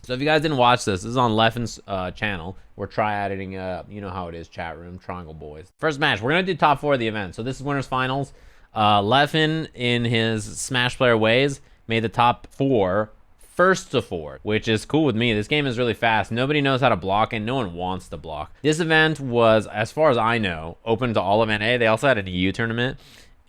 So if you guys didn't watch this is on Leffen's channel. We're triaditing, you know how it is, chat room, Triangle Boys. First match, we're going to do top 4 of the event. So this is winners finals. Leffen, in his Smash player ways, made the top 4 first to 4, which is cool with me. This game is really fast. Nobody knows how to block, and no one wants to block. This event was, as far as I know, open to all of NA. They also had an EU tournament.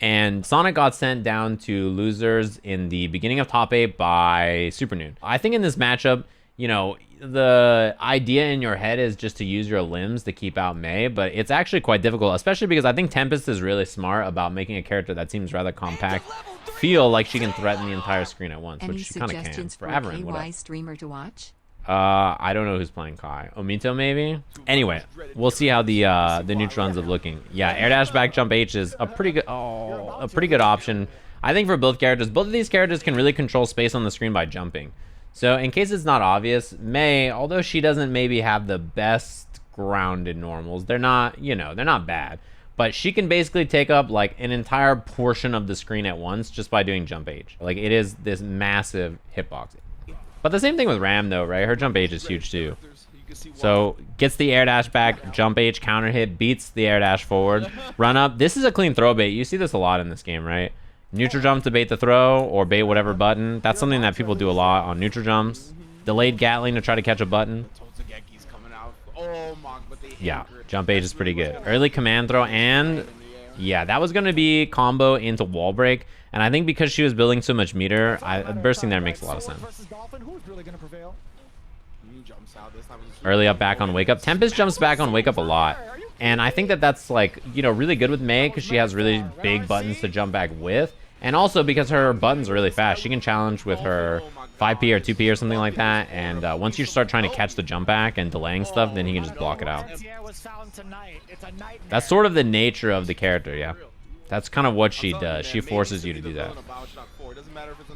And Sonic got sent down to losers in the beginning of top 8 by Supernoon. I think in this matchup, you know, the idea in your head is just to use your limbs to keep out Mei, but it's actually quite difficult, especially because I think Tempest is really smart about making a character that seems rather compact feel like she can threaten the entire screen at once, which she kind of can forever and whatever. Streamer to watch? I don't know who's playing Kai. Omito maybe? Anyway, we'll see how the neutral ends up looking. Yeah, air dash back jump H is a pretty good option. I think for both characters. Both of these characters can really control space on the screen by jumping. So in case it's not obvious, Mei, although she doesn't maybe have the best grounded normals, they're not, you know, they're not bad. But she can basically take up like an entire portion of the screen at once just by doing jump H. Like it is this massive hitbox. But the same thing with Ram though, right? Her jump H is huge too. So gets the air dash back, jump H, counter hit, beats the air dash forward, run up. This is a clean throw bait. You see this a lot in this game, right? Neutral jump to bait the throw or bait whatever button. That's something that people do a lot on neutral jumps. Delayed Gatling to try to catch a button. Yeah, jump H is pretty good. Early command throw, and yeah, that was going to be combo into wall break. And I think because she was building so much meter, bursting there makes a lot of sense. Early up back on wake up. Tempest jumps back on wake up a lot. And I think that that's like, you know, really good with Mei because she has really big buttons to jump back with. And also because her buttons are really fast. She can challenge with her 5P or 2P or something like that. And once you start trying to catch the jump back and delaying stuff, then he can just block it out. That's sort of the nature of the character, yeah. That's kind of what she does. She forces you to do that.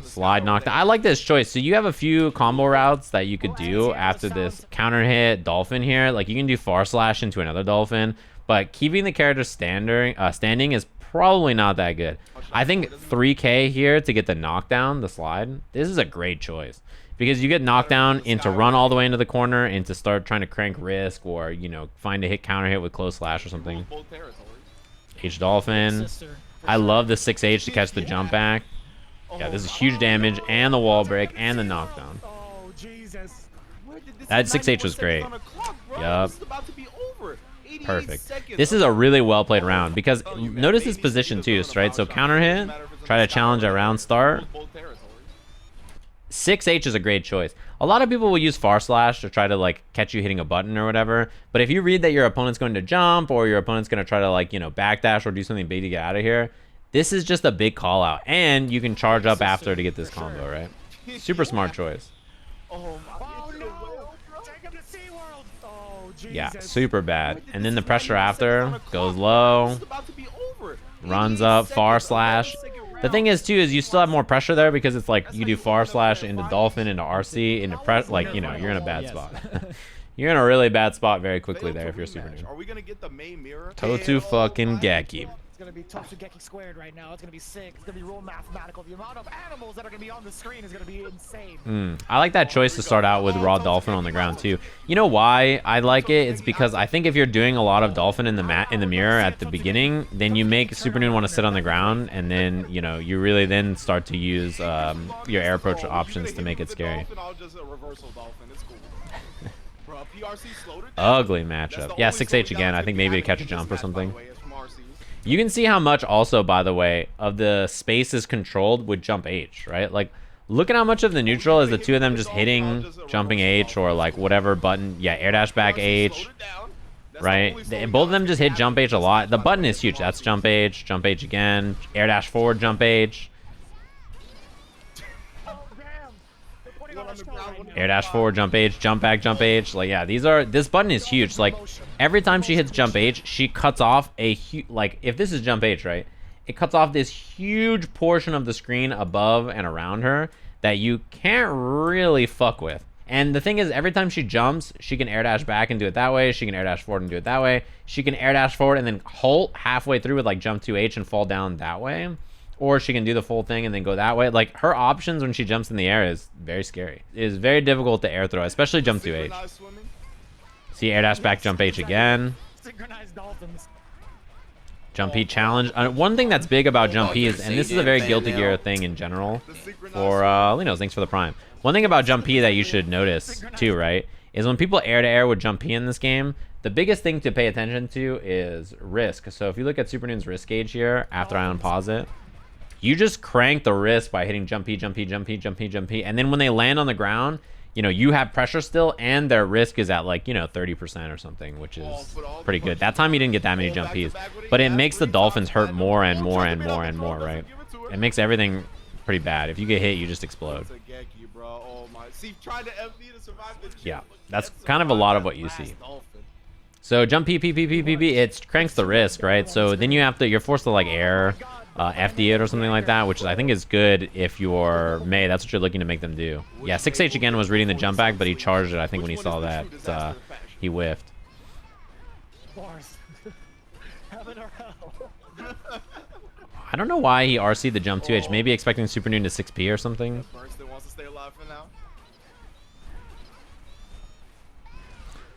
Slide knockdown. I like this choice. So you have a few combo routes that you could do after this counter hit dolphin here. Like you can do far slash into another dolphin, but keeping the character standing is probably not that good. I think 3K here to get the knockdown, the slide. This is a great choice because you get knocked down into run all the way into the corner and to start trying to crank risk or, you know, find a hit counter hit with close slash or something. H dolphin. I love the 6H to catch the jump back. Yeah, this is huge damage and the wall break and the knockdown. That 6H was great. Yup. Perfect. This is a really well played round because notice his position too, right? So counter hit, try to challenge a round start. 6H is a great choice. A lot of people will use far slash to try to like catch you hitting a button or whatever. But if you read that your opponent's going to jump or your opponent's going to try to like, you know, backdash or do something big to get out of here, this is just a big call out. And you can charge up after to get this combo, right? Super smart choice. Yeah, super bad. And then the pressure after goes low, runs up, far slash. The thing is too is you still have more pressure there because it's like you do far slash into dolphin, into RC, into press, like, you know, you're in a bad spot. You're in a really bad spot very quickly there if you're super new. Totu fucking Geki. It's going to be Totsugeki squared right now. It's going to be sick. It's going to be real mathematical. The amount of animals that are going to be on the screen is going to be insane. I like that choice to start out with raw dolphin on the ground too. You know why I like it? It's because I think if you're doing a lot of dolphin in the mirror at the beginning, then you make Supernoon want to sit on the ground, and then, you know, you really then start to use your air approach options to make it scary. Ugly matchup. Yeah, 6H again. I think maybe to catch a jump or something. You can see how much also, by the way, of the space is controlled with jump H, right? Like, look at how much of the neutral is the two of them just hitting jumping H or like whatever button. Yeah, air dash back H, right? Both of them just hit jump H a lot. The button is huge. That's jump H again, air dash forward, jump H. Air dash forward, jump H, jump back, jump H. Like, yeah, this button is huge. Like, every time she hits jump H, she cuts off a huge, like, if this is jump H, right? It cuts off this huge portion of the screen above and around her that you can't really fuck with. And the thing is, every time she jumps, she can air dash back and do it that way. She can air dash forward and do it that way. She can air dash forward and then halt halfway through with like jump 2H and fall down that way. Or she can do the full thing and then go that way. Like, her options when she jumps in the air is very scary. It is very difficult to air throw, especially jump 2H. See air dash back jump H again. Synchronized dolphins. Jump P challenge. One thing that's big about jump P is, and this is a very Guilty Gear thing in general, for Linos, thanks for the prime. One thing about jump P that you should notice too, right, is when people air to air with jump P in this game, the biggest thing to pay attention to is risk. So if you look at Supernoon's risk gauge here, after I unpause it, you just crank the risk by hitting jump P, jump P, jump P, jump P, jump P, and then when they land on the ground, you know, you have pressure still, and their risk is at like, you know, 30% or something, which is pretty good. That time you didn't get that many jump Ps, but it makes the Dolphins hurt more and more and more and more, right? It makes everything pretty bad. If you get hit, you just explode. Yeah, that's kind of a lot of what you see. So jump P, P, P, P, P, P, it cranks the risk, right? So then you have to, you're forced to like air FD it or something like that, which I think is good if you're Mei. That's what you're looking to make them do. Yeah, 6H again was reading the jump back, but he charged it, I think, when he saw that. He whiffed. I don't know why he RC'd the jump 2H. Maybe expecting Supernoon to 6P or something.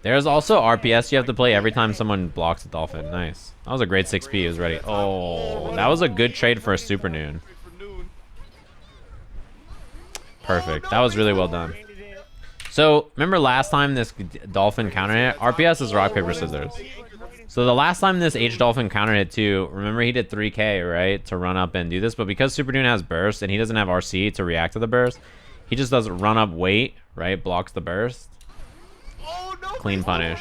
There's also RPS you have to play every time someone blocks a Dolphin. Nice. That was a great 6P. He was ready. Oh, that was a good trade for a Supernoon. Perfect. That was really well done. So, remember last time this Dolphin counter hit? RPS is rock, paper, scissors. So the last time this H Dolphin counter hit too, remember he did 3K, right? To run up and do this. But because Supernoon has burst and he doesn't have RC to react to the burst, he just does run up, wait, right? Blocks the burst. Clean punish.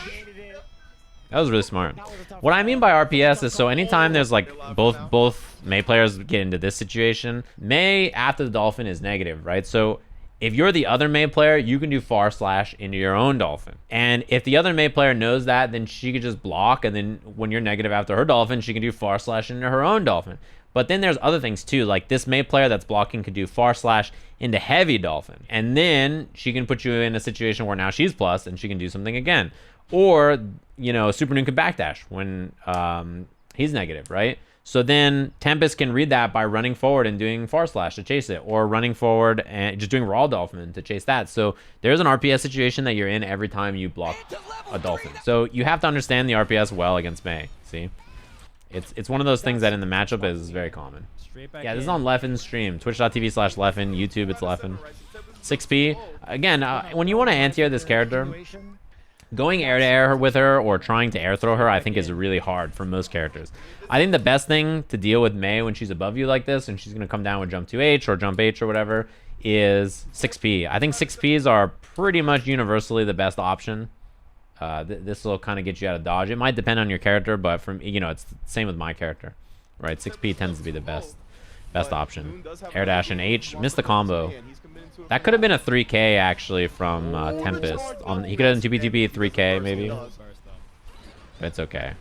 That was really smart. What I mean by RPS is, so anytime there's like both Mei players get into this situation, Mei after the Dolphin is negative, right? So if you're the other Mei player, you can do far slash into your own Dolphin. And if the other Mei player knows that, then she could just block, and then when you're negative after her Dolphin, she can do far slash into her own Dolphin. But then there's other things too, like this Mei player that's blocking could do far slash into heavy Dolphin. And then she can put you in a situation where now she's plus and she can do something again. Or, you know, Supernoon could backdash when he's negative, right? So then Tempest can read that by running forward and doing far slash to chase it, or running forward and just doing raw Dolphin to chase that. So there's an RPS situation that you're in every time you block a Dolphin. So you have to understand the RPS well against Mei, see? It's one of those things that in the matchup is very common. Yeah, this is on Leffen's stream. Twitch.tv/Leffen. YouTube, it's Leffen. 6P. Again, when you want to anti-air this character, going air to air with her or trying to air throw her, I think is really hard for most characters. I think the best thing to deal with Mei when she's above you like this and she's going to come down with jump 2H or jump H or whatever is 6P. I think 6Ps are pretty much universally the best option. This will kind of get you out of dodge. It might depend on your character, but from, you know, it's the same with my character, right? 6P tends to be the best option. Air dash and H, missed the combo. That could have been a 3K actually from Tempest. He could have done 2P 3K maybe, but it's okay.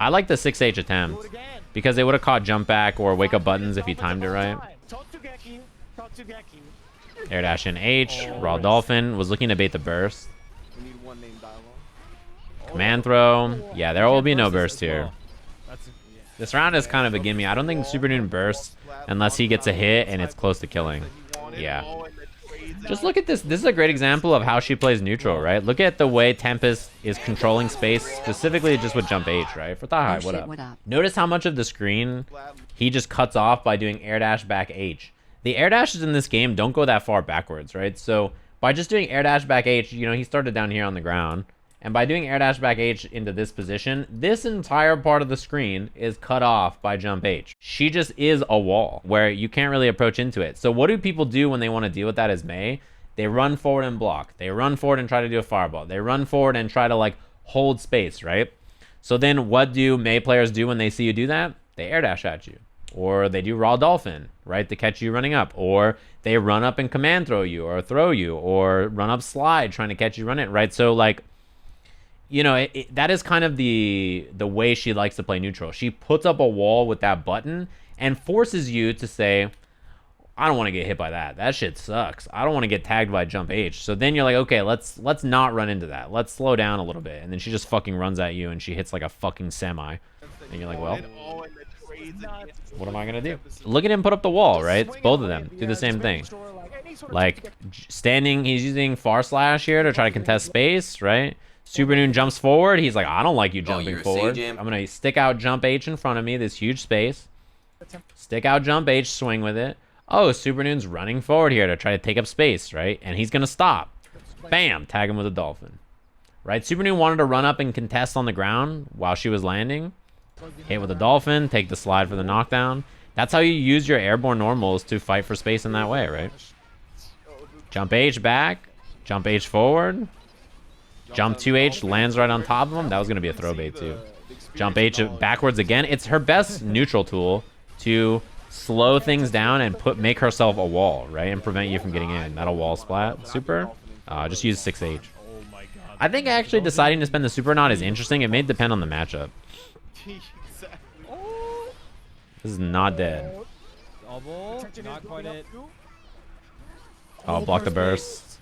I like the 6H attempt because they would have caught jump back or wake up buttons if he timed it right. Air dash and H, raw Dolphin was looking to bait the burst. Command throw. Yeah, there will be no burst here. This round is kind of a gimme. I don't think Supernoon bursts unless he gets a hit and it's close to killing. Yeah. Just look at this. This is a great example of how she plays neutral, right? Look at the way Tempest is controlling space, specifically just with jump H, right? For Thahai, what up? Notice how much of the screen he just cuts off by doing air dash back H. The air dashes in this game don't go that far backwards, right? So by just doing air dash back H, you know, he started down here on the ground. And by doing air dash back H into this position, this entire part of the screen is cut off by jump H. She just is a wall where you can't really approach into it. So what do people do when they want to deal with that as Mei? They run forward and block. They run forward and try to do a fireball. They run forward and try to like hold space, right? So then what do Mei players do when they see you do that? They air dash at you. Or they do raw Dolphin, right, to catch you running up. Or they run up and command throw you or throw you, or run up slide trying to catch you run it, right? So like, you know, that is kind of the way she likes to play neutral. She puts up a wall with that button and forces you to say, I don't want to get hit by that. That shit sucks. I don't want to get tagged by jump H. So then you're like, okay, let's not run into that. Let's slow down a little bit. And then she just fucking runs at you and she hits like a fucking semi. And you're like, well, What am I gonna do? Look at him put up the wall, right? It's both of them do the same thing. Like standing, he's using far slash here to try to contest space, right? Supernoon jumps forward. He's like, I don't like you jumping forward. I'm gonna stick out jump H in front of me, this huge space. Stick out jump H, swing with it. Oh, Supernoon's running forward here to try to take up space, right? And he's gonna stop. Bam, tag him with a dolphin. Right, Supernoon wanted to run up and contest on the ground while she was landing. Hit with a dolphin, take the slide for the knockdown. That's how you use your airborne normals to fight for space in that way, right? Jump H back, jump H forward. Jump 2H lands right on top of him. That was going to be a throw bait too. Jump H backwards again. It's her best neutral tool to slow things down and make herself a wall, right? And prevent you from getting in. That'll wall splat. Super. Just use 6H. I think actually deciding to spend the super knot is interesting. It may depend on the matchup. This is not dead. Not quite it. Oh, block the burst.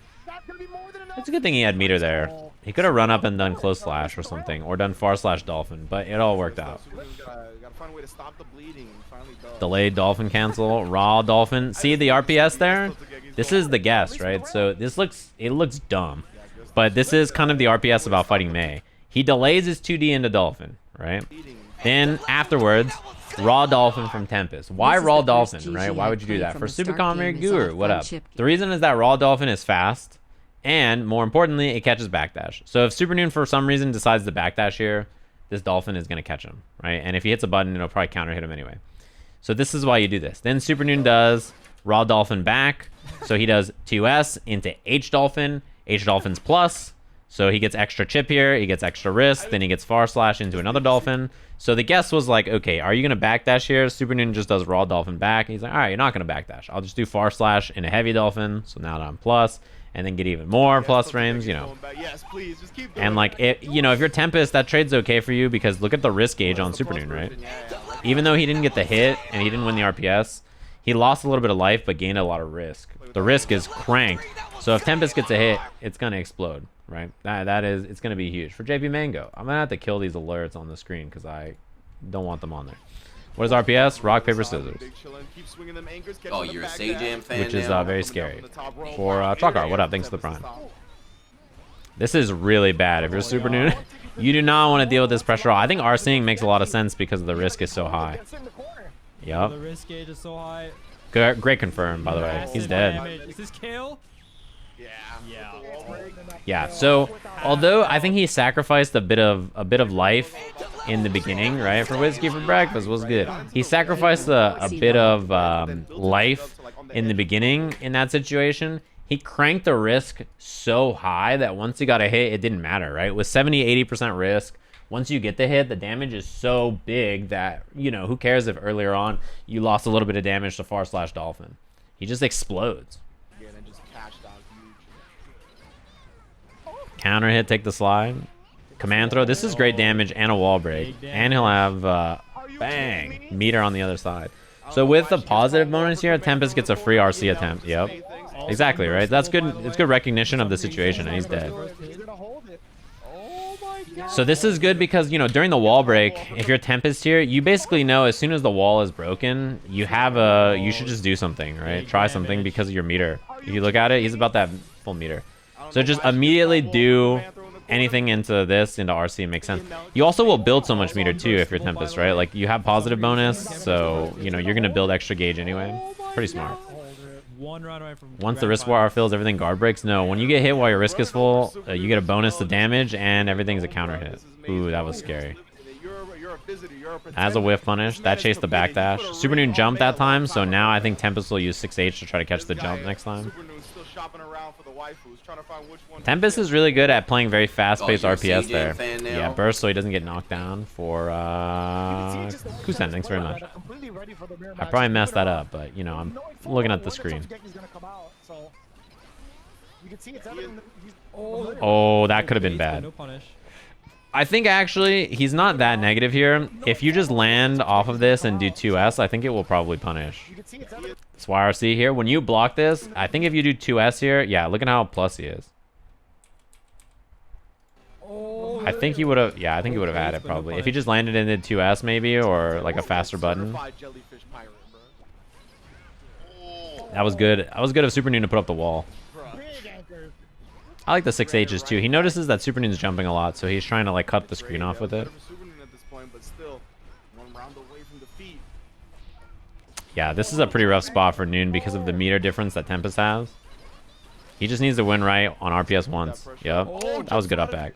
It's a good thing he had meter there. He could have run up and done close slash or something, or done far slash dolphin, but it all worked out. Delayed dolphin cancel, raw dolphin. See the RPS there? This is the guess, right? So this looks dumb, but this is kind of the RPS about fighting Mei. He delays his 2D into dolphin, right? Then afterwards, raw dolphin from Tempest. Why raw dolphin, right? Why would you do that? For Super Comrade Guru, what up? The reason is that raw dolphin is fast, and more importantly, it catches backdash. So if Supernoon for some reason decides to backdash here, this dolphin is going to catch him, right? And if he hits a button, it'll probably counter hit him anyway. So this is why you do this. Then Supernoon does raw dolphin back. So he does 2S into H dolphin. H dolphin's plus. So he gets extra chip here. He gets extra wrist. Then he gets far slash into another dolphin. So the guess was like, okay, are you going to backdash here? Supernoon just does raw dolphin back. He's like, all right, you're not going to backdash. I'll just do far slash in a heavy dolphin. So now that I'm plus. And then get even more plus frames, you know. And like, you know, if you're Tempest, that trade's okay for you because look at the risk gauge on Supernoon, right? Even though he didn't get the hit and he didn't win the RPS, he lost a little bit of life but gained a lot of risk. The risk is cranked. So if Tempest gets a hit, it's going to explode, right? It's going to be huge. For JP Mango, I'm going to have to kill these alerts on the screen because I don't want them on there. What is RPS? Rock, paper, scissors. Oh, you're a Sajam fan which is now? very scary. For Chalkar, what up? Thanks for the prime. This is really bad. If you're Supernoon, you do not want to deal with this pressure. I think RCing makes a lot of sense because the risk is so high. Yep. The risk gauge is so high. Great confirm, by the way. He's dead. Is this KO? Yeah, so although I think he sacrificed a bit of life in the beginning, right? For whiskey for breakfast was good. He sacrificed a bit of life in the beginning in that situation. He cranked the risk so high that once he got a hit, it didn't matter, right? With 70-80% risk, once you get the hit, the damage is so big that, you know, who cares if earlier on you lost a little bit of damage to far slash dolphin. He just explodes. Counter hit, take the slide. Command throw. This is great damage and a wall break. And he'll have, bang, meter on the other side. So with the positive bonus here, Tempest gets a free RC attempt. Yep. Exactly, right? That's good. It's good recognition of the situation. And he's dead. So this is good because, you know, during the wall break, if you're Tempest here, you basically know as soon as the wall is broken, you should just do something, right? Try something because of your meter. If you look at it, he's about that full meter. So just immediately do anything into RC makes sense. You also will build so much meter too if you're Tempest, right? Like you have positive bonus, so you know you're gonna build extra gauge anyway. Pretty smart. Once the risk bar fills, everything guard breaks. No, when you get hit while your risk is full, you get a bonus to damage and everything's a counter hit. Ooh, that was scary. As a whiff punish, that chased the backdash. Supernoon jumped that time, so now I think Tempest will use 6H to try to catch the jump next time. Tempest is really good at playing very fast-paced RPS there. Yeah, burst so he doesn't get knocked down for Kusen, thanks very much. I probably messed that up, but you know, I'm looking at the screen. Oh, that could have been bad. I think actually he's not that negative here. If you just land off of this and do 2S, I think it will probably punish. It's YRC here. When you block this, I think if you do 2S here, yeah, look at how plus he is. I think he would have. Yeah, I think he would have had it probably if he just landed in the 2S maybe or like a faster button. That was good. That was good of Supernoon to put up the wall. I like the 6H's too. He notices that Supernoon's jumping a lot, so he's trying to like cut the screen off with it. Yeah, this is a pretty rough spot for Noon because of the meter difference that Tempest has. He just needs to win right on RPS once. Yep, that was good up back.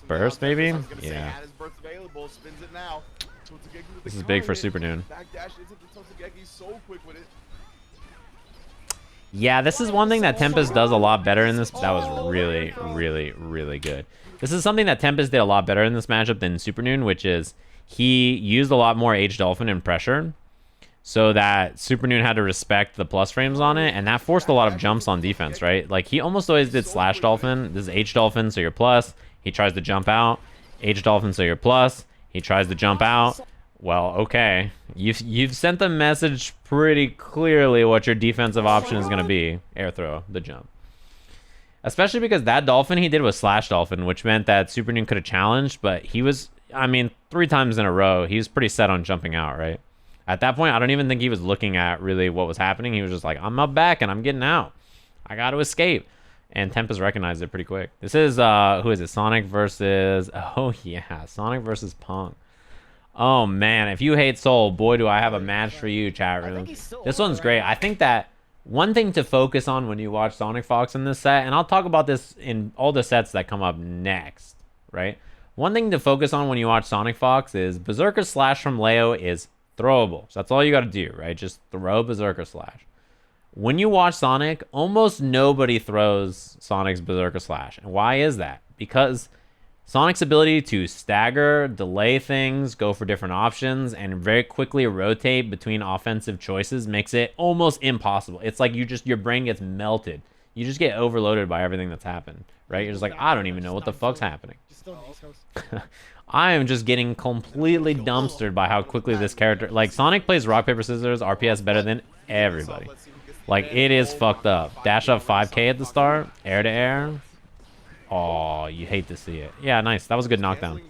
Burst maybe? Yeah. This is big for Supernoon. Yeah, this is one thing that Tempest does a lot better in this. That was really, really, really good. This is something that Tempest did a lot better in this matchup than Supernoon, which is he used a lot more H-Dolphin and pressure so that Supernoon had to respect the plus frames on it, and that forced a lot of jumps on defense, right? Like, he almost always did slash dolphin. This is H-Dolphin, so you're plus. He tries to jump out. H-Dolphin, so you're plus. He tries to jump out. Well, okay. You've sent the message pretty clearly what your defensive option is going to be. Air throw, the jump. Especially because that dolphin he did was slash dolphin, which meant that Supernoon could have challenged, but he was, I mean, 3 times in a row, he was pretty set on jumping out, right? At that point, I don't even think he was looking at really what was happening. He was just like, I'm up back and I'm getting out. I got to escape. And Tempest recognized it pretty quick. This is, who is it? Sonic versus, oh yeah, Sonic versus Punk. Oh man, if you hate Soul, boy do I have a match for you, chat room. This one's great. I think that one thing to focus on when you watch SonicFox in this set, and I'll talk about this in all the sets that come up next, right? One thing to focus on when you watch SonicFox is Berserker Slash from Leo is throwable. So that's all you got to do, right? Just throw Berserker Slash. When you watch Sonic, almost nobody throws Sonic's Berserker Slash. And why is that? Because Sonic's ability to stagger, delay things, go for different options, and very quickly rotate between offensive choices makes it almost impossible. It's like your brain gets melted. You just get overloaded by everything that's happened, right? You're just like, I don't even know what the fuck's happening. I am just getting completely dumpstered by how quickly this character... Like, Sonic plays rock, paper, scissors, RPS better than everybody. Like, it is fucked up. Dash up 5K at the start, air to air. Oh, you hate to see it. Yeah, nice. That was a good knockdown.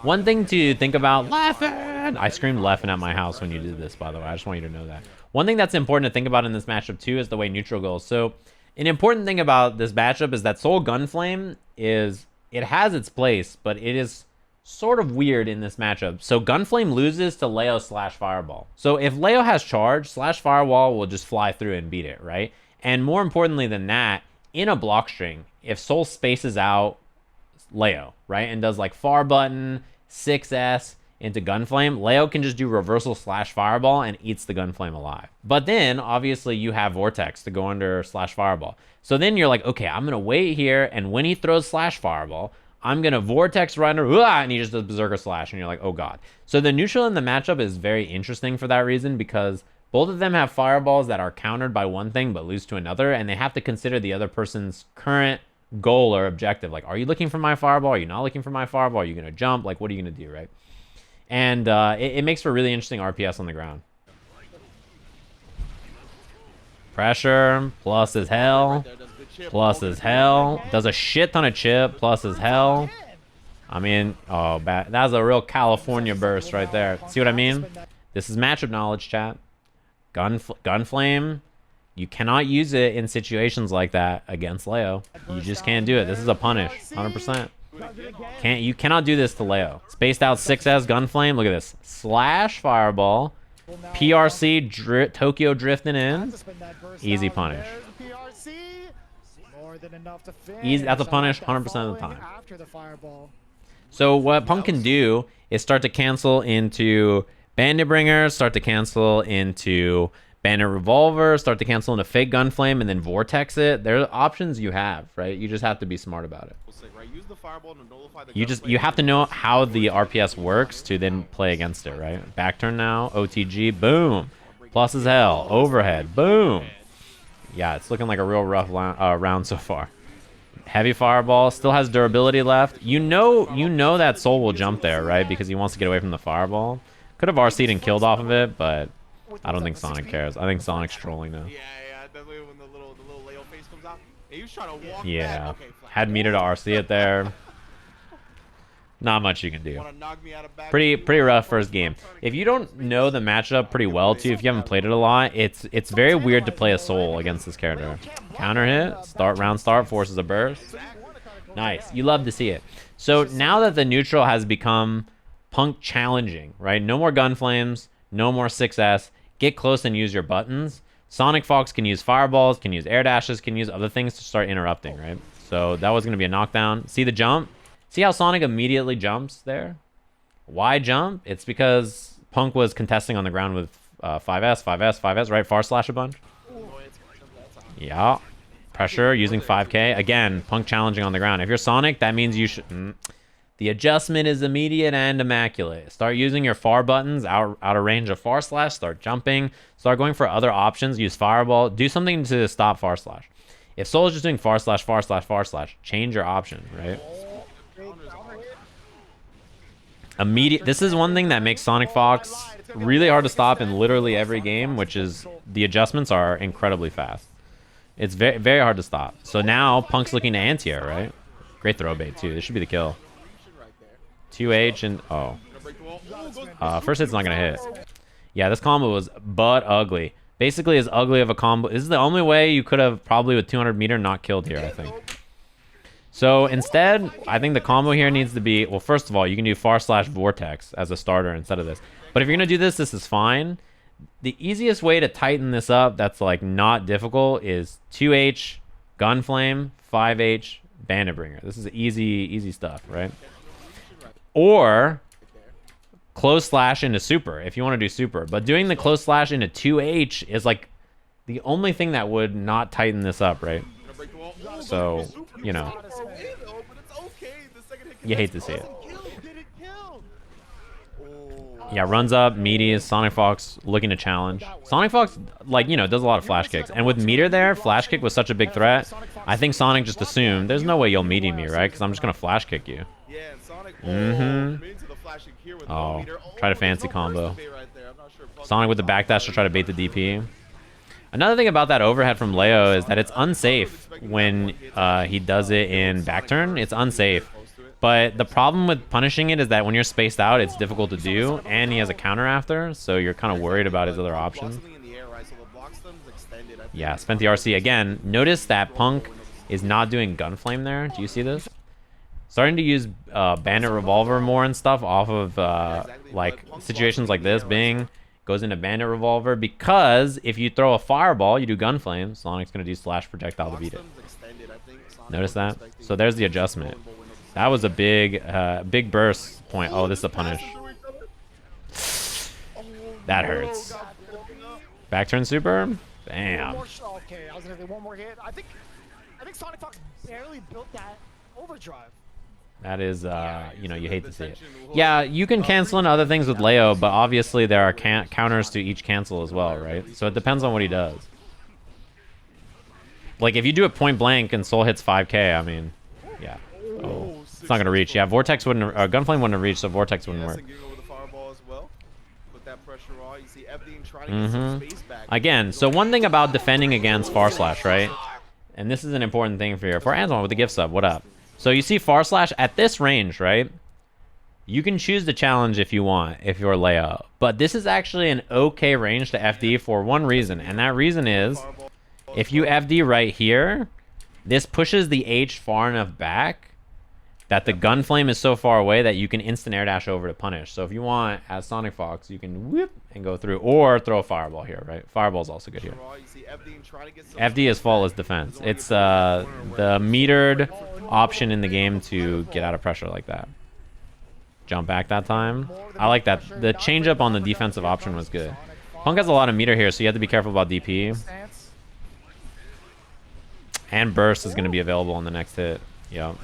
One thing to think about, Leffen! I screamed Leffen at my house when you did this, by the way. I just want you to know that. One thing that's important to think about in this matchup, too, is the way neutral goes. So, an important thing about this matchup is that Soul Gunflame is... It has its place, but it is sort of weird in this matchup. So, Gunflame loses to Leo slash Fireball. So, if Leo has charge, slash Fireball will just fly through and beat it, right? And more importantly than that, in a block string, if Soul spaces out Leo, right, and does like far button, 6S into Gunflame, Leo can just do reversal slash Fireball and eats the Gunflame alive. But then, obviously, you have Vortex to go under slash Fireball. So then you're like, okay, I'm going to wait here, and when he throws slash Fireball, I'm going to Vortex right under, and he just does Berserker Slash, and you're like, oh god. So the neutral in the matchup is very interesting for that reason, because both of them have fireballs that are countered by one thing but lose to another, and they have to consider the other person's current goal or objective. Like, are you looking for my fireball? Are you not looking for my fireball? Are you going to jump? Like, what are you going to do, right? And it makes for really interesting RPS on the ground. Pressure, plus as hell, plus as hell. Does a shit ton of chip, plus as hell. I mean, oh, that was a real California burst right there. See what I mean? This is matchup knowledge, chat. Gunflame, you cannot use it in situations like that against Leo. You just can't do it. This is a punish, 100%. You cannot do this to Leo. Spaced out 6S Gunflame. Look at this. Slash Fireball. PRC Tokyo drifting in. Easy punish. Easy. That's a punish 100% of the time. So what Punk can do is start to cancel into Bandit Bringer, start to cancel into Bandit Revolver, start to cancel into Fake Gunflame, and then Vortex it. There are options you have, right? You just have to be smart about it. You have to know how the RPS works to then play against it, right? Back turn now, OTG, boom. Plus as hell, overhead, boom. Yeah, it's looking like a real rough round so far. Heavy Fireball, still has durability left. You know that Soul will jump there, right? Because he wants to get away from the Fireball. Could have RC'd and killed off of it, but I don't think Sonic cares. I think Sonic's trolling now. Yeah, definitely when the little Leo face comes out. He was trying to walk Yeah. back. Okay, flash. Had meter to RC it there. Not much you can do. Wanna knock me out of back Pretty rough first game. If you don't know the matchup pretty well too, if you haven't played it a lot, it's very weird to play a soul against this character. Counter hit, round start, forces a burst. Nice. You love to see it. So now that the neutral has become Punk challenging, right? No more gun flames, no more 6S. Get close and use your buttons. SonicFox can use fireballs, can use air dashes, can use other things to start interrupting, right? So that was going to be a knockdown. See the jump? See how Sonic immediately jumps there? Why jump? It's because Punk was contesting on the ground with 5S, right? Far slash a bunch. Yeah. Pressure using 5K. Again, Punk challenging on the ground. If you're Sonic, that means you should... The adjustment is immediate and immaculate. Start using your far buttons out of range of far slash. Start jumping. Start going for other options. Use fireball. Do something to stop far slash. If Soul is just doing far slash, change your option, right? This is one thing that makes SonicFox really hard to stop in literally every game, which is the adjustments are incredibly fast. It's very, very hard to stop. So now Punk's looking to anti-air, right? Great throw bait too. This should be the kill. 2H and first hit's not gonna hit. Yeah, this combo was butt ugly. Basically as ugly of a combo. This is the only way you could have probably with 200 meter not killed here, I think. So instead, I think the combo here needs to be, well, first of all, you can do far slash vortex as a starter instead of this. But if you're gonna do this, this is fine. The easiest way to tighten this up that's like not difficult is 2H, Gunflame, 5H, Bandit Bringer. This is easy stuff, right? Or close slash into super if you want to do super. But doing the close slash into 2H is like the only thing that would not tighten this up, right? So, you know, you hate to see it. Yeah, runs up, meaties, SonicFox looking to challenge. SonicFox, like, you know, does a lot of flash kicks. And with meter there, flash kick was such a big threat. I think Sonic just assumed, there's no way you'll meaty me, right? Because I'm just going to flash kick you. Oh, try to fancy combo. Sonic with the backdash to try to bait the DP. Another thing about that overhead from Leo is that it's unsafe when he does it in back turn. It's unsafe. But the problem with punishing it is that when you're spaced out, it's difficult to do, and he has a counter after, so you're kind of worried about his other options. Yeah, spent the RC again. Notice that Punk is not doing Gunflame there. Do you see this? Starting to use Bandit Revolver more and stuff off of like situations like this. Bing goes into Bandit Revolver because if you throw a fireball, you do Gunflame. Sonic's going to do slash projectile to beat it. Notice that? So there's the adjustment. That was a big burst point. Oh, this is a punish. That hurts. Back turn super. Bam. Okay, I was gonna say one more hit. I think SonicFox barely built that overdrive. That is, you know, you hate to see it. Yeah, you can cancel in other things with Leo, but obviously there are counters to each cancel as well, right? So it depends on what he does. Like, if you do it point blank and Soul hits 5K, I mean, yeah. Oh, it's not going to reach. Yeah, Vortex wouldn't, Gunflame wouldn't have reached, so Vortex wouldn't work. Again, so one thing about defending against Far Slash, right? And this is an important thing for you. For Antoine with the gift sub, what up? So you see Far Slash at this range, right? You can choose the challenge if you want, if you're Leo. But this is actually an okay range to FD for one reason. And that reason is, if you FD right here, this pushes the H far enough back that the Gunflame is so far away that you can instant air dash over to punish. So if you want, as SonicFox, you can whip and go through, or throw a fireball here, right? Fireball's also good here. FD is faultless defense. It's the metered option in the game to get out of pressure like that. Jump back that time. I like that. The change up on the defensive option was good. Punk has a lot of meter here, so you have to be careful about DP. And burst is going to be available on the next hit. Yep.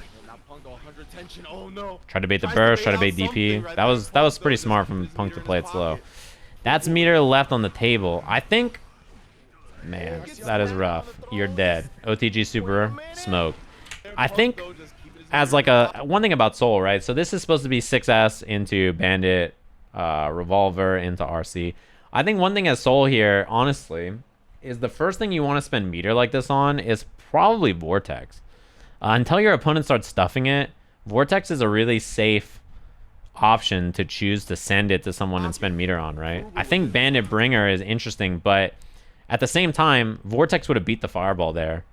Try to bait the burst, try to bait DP. That was pretty smart from Punk to play it slow. That's meter left on the table. I think, man, that is rough. You're dead. OTG super smoke. I think as like one thing about Soul, right? So this is supposed to be 6S into Bandit, Revolver into RC. I think one thing as Soul here, honestly, is the first thing you want to spend meter like this on is probably Vortex. Until your opponent starts stuffing it, Vortex is a really safe option to choose to send it to someone and spend meter on, right? I think Bandit Bringer is interesting, but at the same time, Vortex would have beat the Fireball there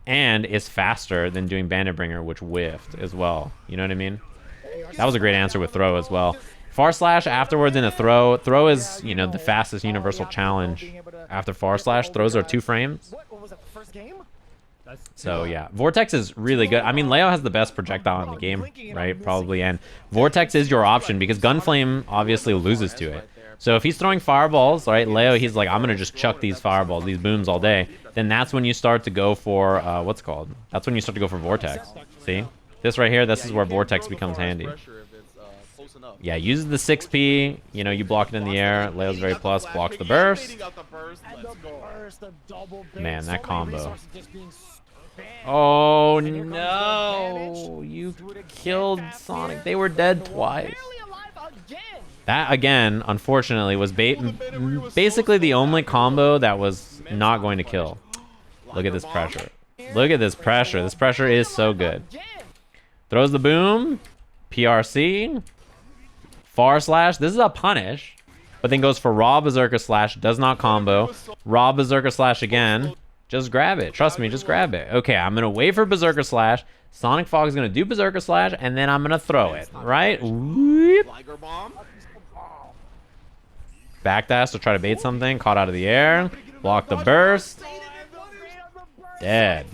and is faster than doing Bandit Bringer, which whiffed as well. You know what I mean? That was a great answer with throw as well. Far Slash afterwards in a throw. Throw is, you know, the fastest universal challenge. After Far Slash, throws are 2 frames. What was that, the first game? So yeah, Vortex is really good. I mean, Leo has the best projectile in the game, right? Probably, and Vortex is your option because Gunflame obviously loses to it. So if he's throwing fireballs, right, Leo, he's like, I'm gonna just chuck these fireballs, these booms all day. Then that's when you start to go for what's called? That's when you start to go for Vortex. See, this right here, this is where Vortex becomes handy. Yeah, uses the 6P. You know, you block it in the air. Leo's very plus, blocks the burst. Man, that combo. Oh no! You killed Sonic. They were dead twice. That, again, unfortunately, was basically the only combo that was not going to kill. Look at this pressure. Look at this pressure. This pressure is so good. Throws the boom. PRC. Far Slash. This is a punish. But then goes for Raw Berserker Slash. Does not combo. Raw Berserker Slash again. Just grab it. Trust me, just grab it. Okay, I'm going to wait for Berserker Slash. SonicFox is going to do Berserker Slash, and then I'm going to throw it. Right? Whoop. Backdash to try to bait something. Caught out of the air. Block the burst. Dead.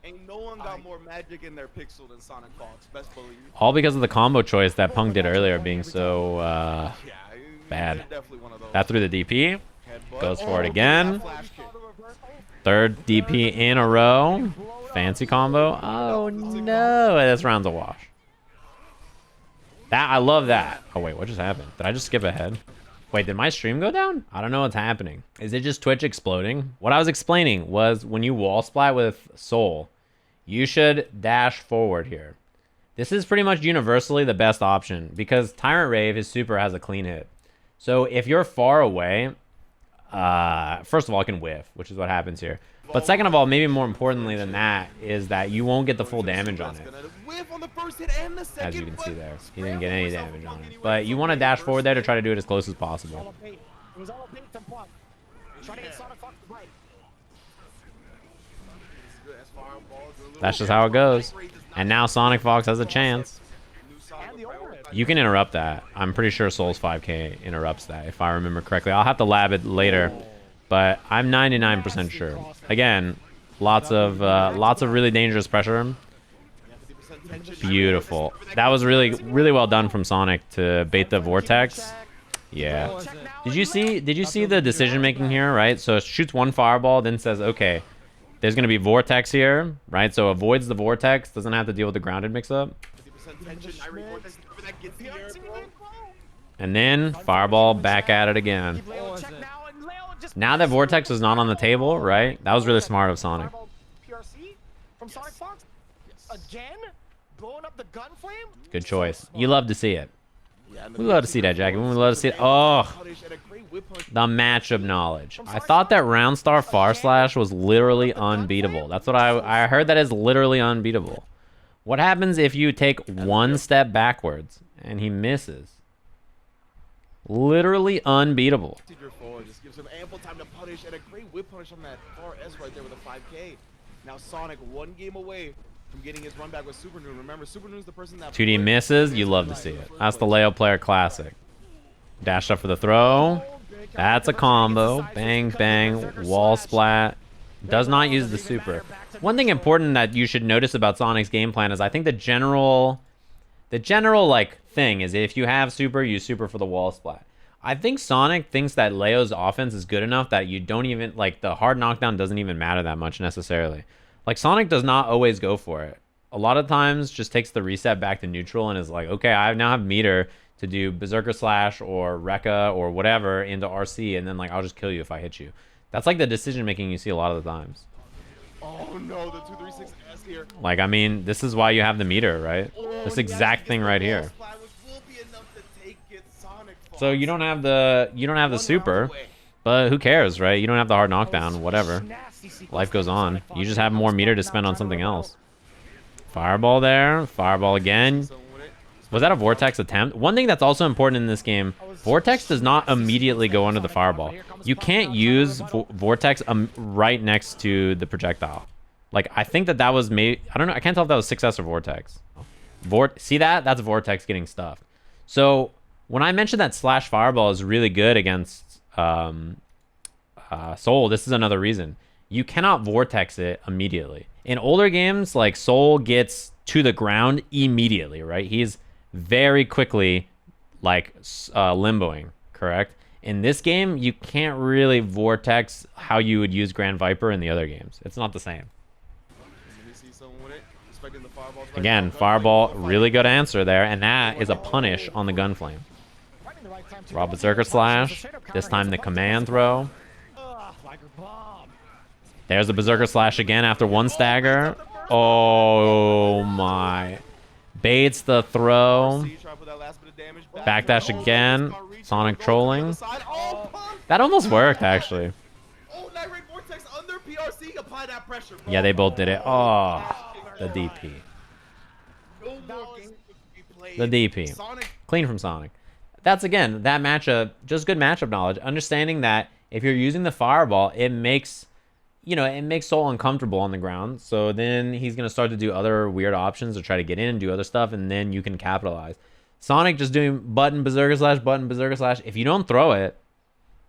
Ain't no one got more magic in their pixel than SonicFox, best believe. All because of the combo choice that Punk did earlier being so bad. That threw the DP. Goes for it again. Third DP in a row. Fancy combo. Oh no, this round's a wash. That, I love that. Oh wait, what just happened? Did I just skip ahead? Wait, did my stream go down? I don't know what's happening. Is it just Twitch exploding? What I was explaining was when you wall splat with Soul, you should dash forward here. This is pretty much universally the best option because Tyrant Rave, his super, has a clean hit. So if you're far away, first of all, it can whiff, which is what happens here. But second of all, maybe more importantly than that, is that you won't get the full damage on it. As you can see there. He didn't get any damage on it. But you want to dash forward there to try to do it as close as possible. That's just how it goes. And now SonicFox has a chance. You can interrupt that. I'm pretty sure Soul's 5K interrupts that, if I remember correctly. I'll have to lab it later, but I'm 99% sure. Again, lots of really dangerous pressure. Beautiful. That was really well done from Sonic to bait the Vortex. Yeah. Did you see the decision making here, right? So it shoots one fireball, then says, okay, there's gonna be Vortex here, right? So avoids the Vortex, doesn't have to deal with the grounded mix-up. And then Fireball back at it again. Now that Vortex is not on the table, right? That was really smart of Sonic. Good choice. You love to see it. We love to see that, Jackie. We love to see it. Oh, the matchup knowledge. I thought that Roundstar Far Slash was literally unbeatable. That's what I heard. That is literally unbeatable. What happens if you take one step backwards and he misses? Literally unbeatable. Just gives him ample time to punish and a great whip punish on that far S right there with a 5K. Now Sonic one game away from getting his run back with Supernoon. Remember, Supernoon's the person that 2D misses. You love to see it. That's the Leo player classic. Dash up for the throw. That's a combo. Bang, bang. Wall splat. Does not use the super. One thing important that you should notice about Sonic's game plan is I think the general like thing is if you have super, use super for the wall splat. I think Sonic thinks that Leo's offense is good enough that you don't even, like, the hard knockdown doesn't even matter that much necessarily. Like, Sonic does not always go for it. A lot of times just takes the reset back to neutral and is like, okay, I now have meter to do Berserker Slash or Rekka or whatever into RC, and then, like, I'll just kill you if I hit you. That's, like, the decision making you see a lot of the times. Oh no, the 236S here. Like, I mean, this is why you have the meter, right? This exact thing right here. So you don't have the super, But who cares, right? You don't have the hard knockdown, whatever. Life goes on. You just have more meter to spend on something else. Fireball there. Fireball again. Was that a Vortex attempt? One thing that's also important in this game, Vortex does not immediately go under the Fireball. You can't use Vortex right next to the projectile. Like, I think that was maybe... I don't know. I can't tell if that was 6S or Vortex. See that? That's Vortex getting stuffed. So, when I mentioned that slash Fireball is really good against Soul, this is another reason. You cannot Vortex it immediately. In older games, like, Soul gets to the ground immediately, right? He's very quickly, like, limboing, correct? In this game, you can't really Vortex how you would use Grand Viper in the other games. It's not the same. Again, Fireball, really good answer there, and that is a punish on the Gunflame. Raw Berserker Slash, this time the command throw. There's the Berserker Slash again after one stagger. Oh my. Baits the throw. Backdash again. Sonic trolling. That almost worked, actually. Yeah, they both did it. Oh, the DP. The DP. Clean from Sonic. That's, again, that matchup, just good matchup knowledge. Understanding that if you're using the Fireball, it makes... You know, it makes Soul uncomfortable on the ground. So then he's going to start to do other weird options to try to get in, do other stuff, and then you can capitalize. Sonic just doing button, Berserker Slash, button, Berserker Slash. If you don't throw it,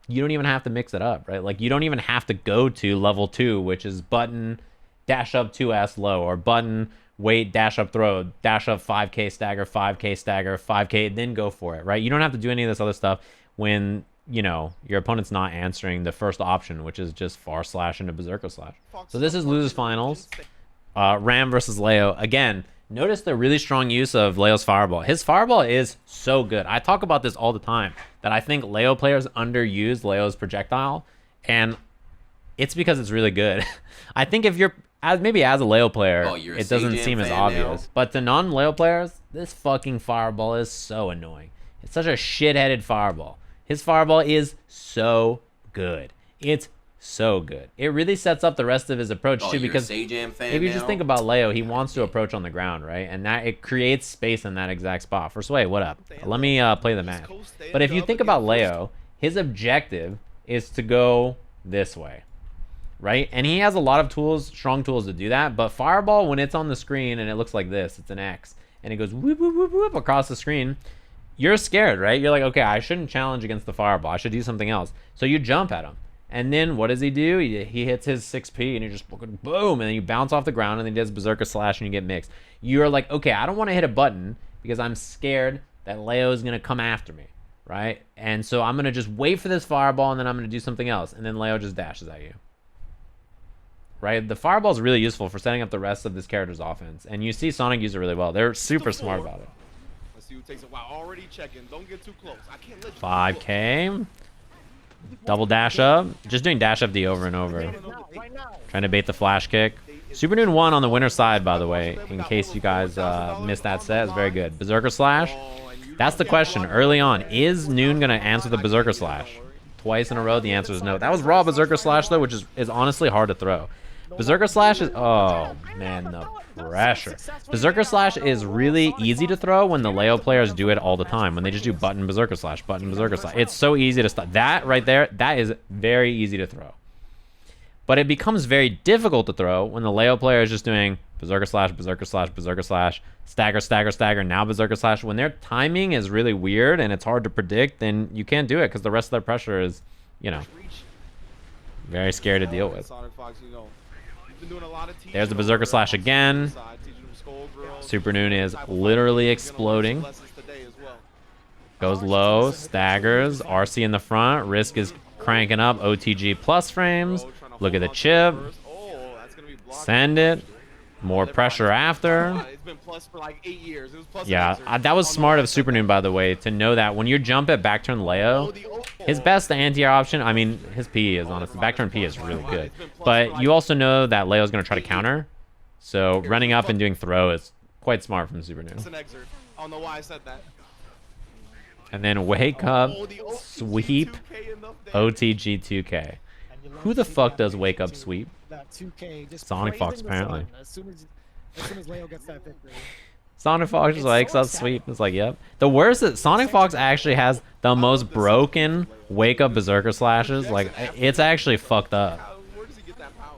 you don't even have to mix it up, right? Like, you don't even have to go to level 2, which is button, dash up 2S low, or button, wait, dash up throw, dash up 5K stagger, 5K stagger, 5K, then go for it, right? You don't have to do any of this other stuff when... you know, your opponent's not answering the first option, which is just far slash into Berserker Slash. So this is losers finals. Ram versus Leo. Again, notice the really strong use of Leo's Fireball. His Fireball is so good. I talk about this all the time, that I think Leo players underuse Leo's projectile, and it's because it's really good. I think if you're, maybe as a Leo player, it doesn't seem as obvious. But to non-Leo players, this fucking Fireball is so annoying. It's such a shit-headed Fireball. His Fireball is so good. It's so good. It really sets up the rest of his approach, too, because if you just think about Leo, he wants to approach on the ground, right? And that it creates space in that exact spot. For Sway, what up? Let me play the match. But if you think about Leo, his objective is to go this way, right? And he has a lot of tools, strong tools to do that. But Fireball, when it's on the screen and it looks like this, it's an X, and it goes whoop, whoop, whoop, whoop across the screen, you're scared, right? You're like, okay, I shouldn't challenge against the Fireball. I should do something else. So you jump at him. And then what does he do? He hits his 6P and you just fucking boom. And then you bounce off the ground and then he does Berserker Slash and you get mixed. You're like, okay, I don't want to hit a button because I'm scared that Leo's going to come after me, right? And so I'm going to just wait for this Fireball and then I'm going to do something else. And then Leo just dashes at you. Right? The Fireball is really useful for setting up the rest of this character's offense. And you see Sonic use it really well. They're super smart about it. Takes a while. Already checking. Don't get too close. I can't let you 5K. Double dash up. Just doing dash up D over and over. Trying to bait the flash kick. Supernoon won on the winner's side, by the way, in case you guys missed that set. It's very good. Berserker Slash. That's the question early on. Is Noon going to answer the Berserker Slash? Twice in a row, the answer is no. That was raw Berserker Slash, though, which is honestly hard to throw. Berserker Slash is... Oh, man, the pressure. Berserker Slash is really easy to throw when the Leo players do it all the time. When they just do button Berserker Slash, button Berserker Slash. It's so easy to stop. That right there, that is very easy to throw. But it becomes very difficult to throw when the Leo player is just doing Berserker Slash, Berserker Slash, Berserker Slash, stagger, stagger, stagger, now Berserker Slash. When their timing is really weird and it's hard to predict, then you can't do it because the rest of their pressure is, you know, very scary to deal with. There's the Berserker Slash again. Supernoon is literally exploding. Goes low, staggers, RC in the front. Risk is cranking up, OTG plus frames. Look at the chip. Send it. More pressure after. Yeah, that was smart of Supernoon, by the way, to know that when you jump at back turn Leo, his best anti-air option, I mean, his P is honestly, back turn P is really good. But you also know that Leo's going to try to counter. So running up and doing throw is quite smart from Supernoon. I don't know why I said that. And then wake up, Oh, the OTG sweep, 2K enough there. OTG 2K. Who the fuck does wake up sweep? That 2K just SonicFox, praising the apparently. sun as soon as Leo gets that victory. SonicFox just wakes up sweep. It's like, yep. The worst is SonicFox actually has the most broken wake up berserker slashes. Like, it's actually fucked up. Where does he get that power?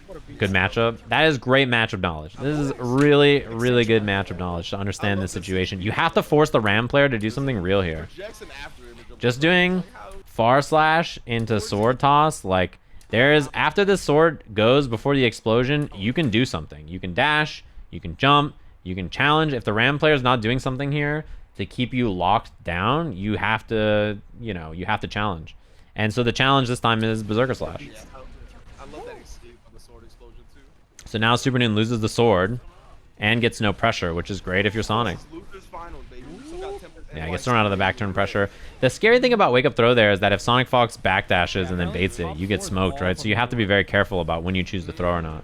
What a beast. Good matchup. That is great matchup knowledge. This is really, really good matchup knowledge to understand this situation. You have to force the Ram player to do something real here. Jackson after him. Just doing far slash into sword toss, like, there's, after the sword goes before the explosion, you can do something. You can dash, you can jump, you can challenge. If the Ram player is not doing something here to keep you locked down, you have to, you know, you have to challenge. And so the challenge this time is Berserker Slash. Yeah, I love that escape on the sword explosion too. So now Supernoon loses the sword and gets no pressure, which is great if you're Sonic. Luther's finals, baby. We still got Yeah, gets thrown out of the back turn pressure. The scary thing about wake up throw there is that if SonicFox backdashes and then baits it, you get smoked, right? So you have to be very careful about when you choose to throw or not.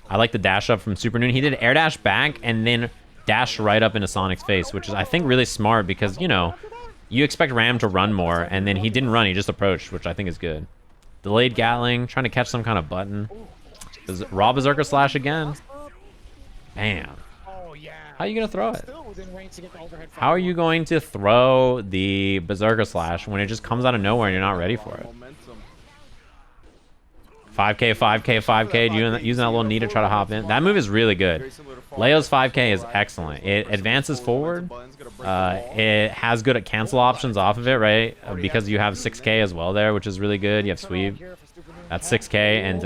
I like the dash up from Supernoon. He did air dash back and then dash right up into Sonic's face, which is, I think, really smart because, you know, you expect Ram to run more, and then he didn't run. He just approached, which I think is good. Delayed Gatling, trying to catch some kind of button. Raw Berserker Slash again. Bam. Oh, yeah. How are you going to throw it? Still within range to get the overhead How are you going to throw the Berserker Slash when it just comes out of nowhere and you're not ready for it? 5K, 5K, 5K, using that little knee to try to hop in. That move is really good. Leo's 5K is excellent. It advances forward. It has good cancel options off of it, right? Because you have 6K as well there, which is really good. You have sweep. That's 6K, and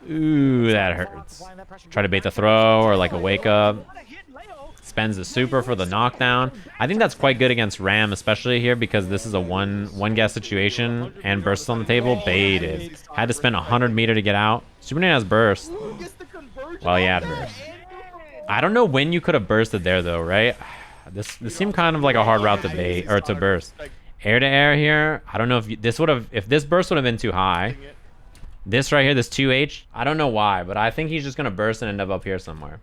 ooh, that hurts. Try to bait the throw or like a wake up. Spends the super for the knockdown. I think that's quite good against Ram, especially here because this is a one guess situation and bursts on the table. Baited. Had to spend 100 meter to get out. Supernoon has burst. Well, he had burst. I don't know when you could have bursted there though, right? This seemed kind of like a hard route to bait or to burst. Air to air here. I don't know if this would have, if this burst would have been too high. This right here, this 2H, I don't know why, but I think he's just gonna burst and end up here somewhere.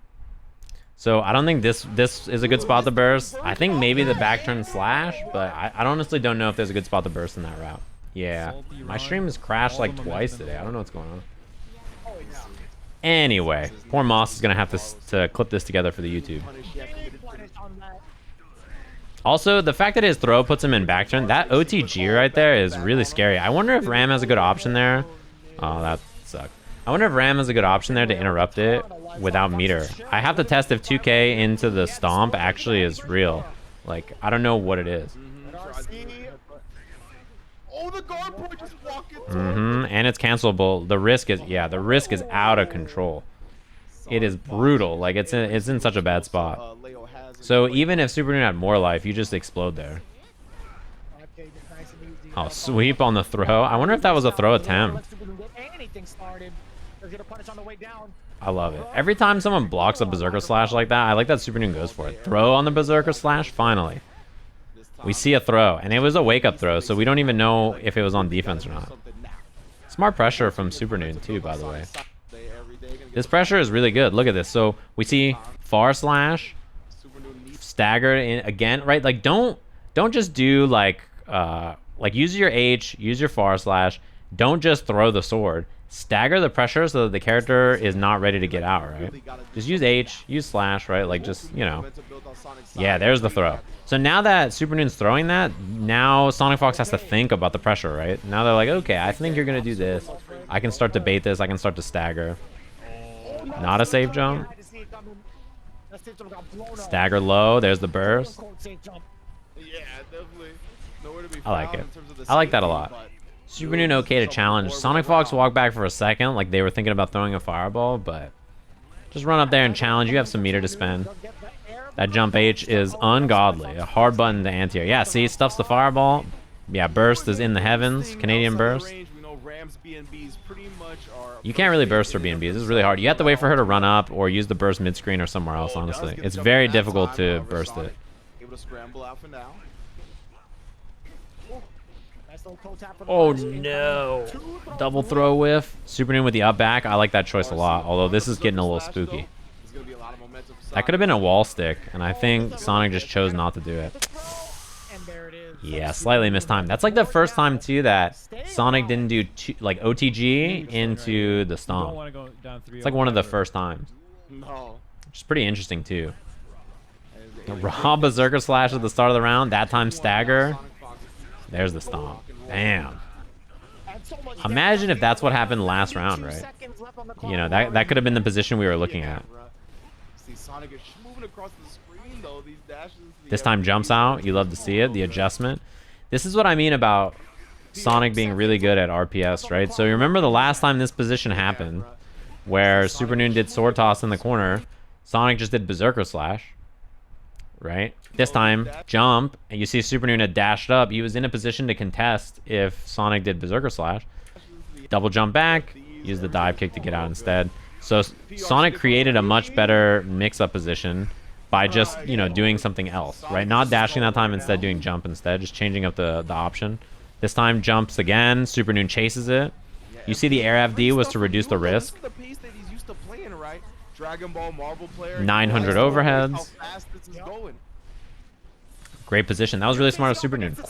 So I don't think this is a good spot to burst. I think maybe the back turn slash, but I honestly don't know if there's a good spot to burst in that route. Yeah, my stream has crashed like twice today. I don't know what's going on. Anyway, poor Moste is gonna have to clip this together for the YouTube. Also, the fact that his throw puts him in back turn, that OTG right there is really scary. I wonder if Ram has a good option there. Oh, that sucked. I wonder if Ram has a good option there to interrupt it without meter. I have to test if 2K into the stomp actually is real. Like, I don't know what it is. Oh, the guard point just walked into And it's cancelable. The risk is, yeah, the risk is out of control. It is brutal. Like, it's in such a bad spot. So even if Supernoon had more life, you just explode there. Oh, sweep on the throw. I wonder if that was a throw attempt. I love it. Every time someone blocks a Berserker Slash like that, I like that Supernoon goes for it. Throw on the Berserker Slash, finally. We see a throw, and it was a wake-up throw, so we don't even know if it was on defense or not. Smart pressure from Supernoon, too, by the way. This pressure is really good. Look at this. So we see far slash, staggered in again, right? Like, don't just do, like use your H, use your far slash. Don't just throw the sword. Stagger the pressure so that the character is not ready to get out, right? Just use H, use slash, right? Like, just, you know. Yeah, there's the throw. So now that Supernoon's throwing that, now SonicFox has to think about the pressure, right? Now they're like, okay, I think you're going to do this. I can start to bait this. I can start to stagger. Not a safe jump. Stagger low. There's the burst. I like it. I like that a lot. Supernoon okay to challenge. SonicFox walked back for a second, like they were thinking about throwing a fireball, but just run up there and challenge. You have some meter to spend. That jump H is ungodly. A hard button to anti-air. Yeah, see, stuffs the fireball. Yeah, burst is in the heavens. Canadian burst. You can't really burst her BNBs. This is really hard. You have to wait for her to run up or use the burst mid-screen or somewhere else, honestly. It's very difficult to burst it. Oh no. Double throw whiff. Supernoon with the up back. I like that choice a lot, although this is getting a little spooky. momentum. That could have been a wall stick, and I think Sonic just chose not to do it. And there it is. Yeah, slightly mistimed. That's like the first time too that Sonic didn't do like OTG into the Don't stomp. want to go down 3. It's like one of the first times, No. which is pretty interesting too. Raw Berserker Slash at the start of the round. That time stagger. There's the stomp. Bam. Imagine if that's what happened last round, right? You know, that could have been the position we were looking at. See, Sonic is moving across the screen though. These dashes. This time jumps out. You love to see it. The adjustment. This is what I mean about Sonic being really good at RPS, right? So you remember the last time this position happened, where Supernoon did sword toss in the corner, Sonic just did Berserker Slash, right? This time, jump, and you see Supernoon had dashed up. He was in a position to contest if Sonic did Berserker Slash. Double jump back, use the dive kick to get out instead. So Sonic created a much better mix-up position by just, you know, doing something else, right? Not dashing that time, instead doing jump instead, just changing up the option. This time jumps again, Supernoon chases it. You see the air FD was to reduce the risk. The pace that he's used to playing, right? Dragon Ball Marvel player. 900 How overheads. fast this is going. Great position. That was really smart of Supernoon.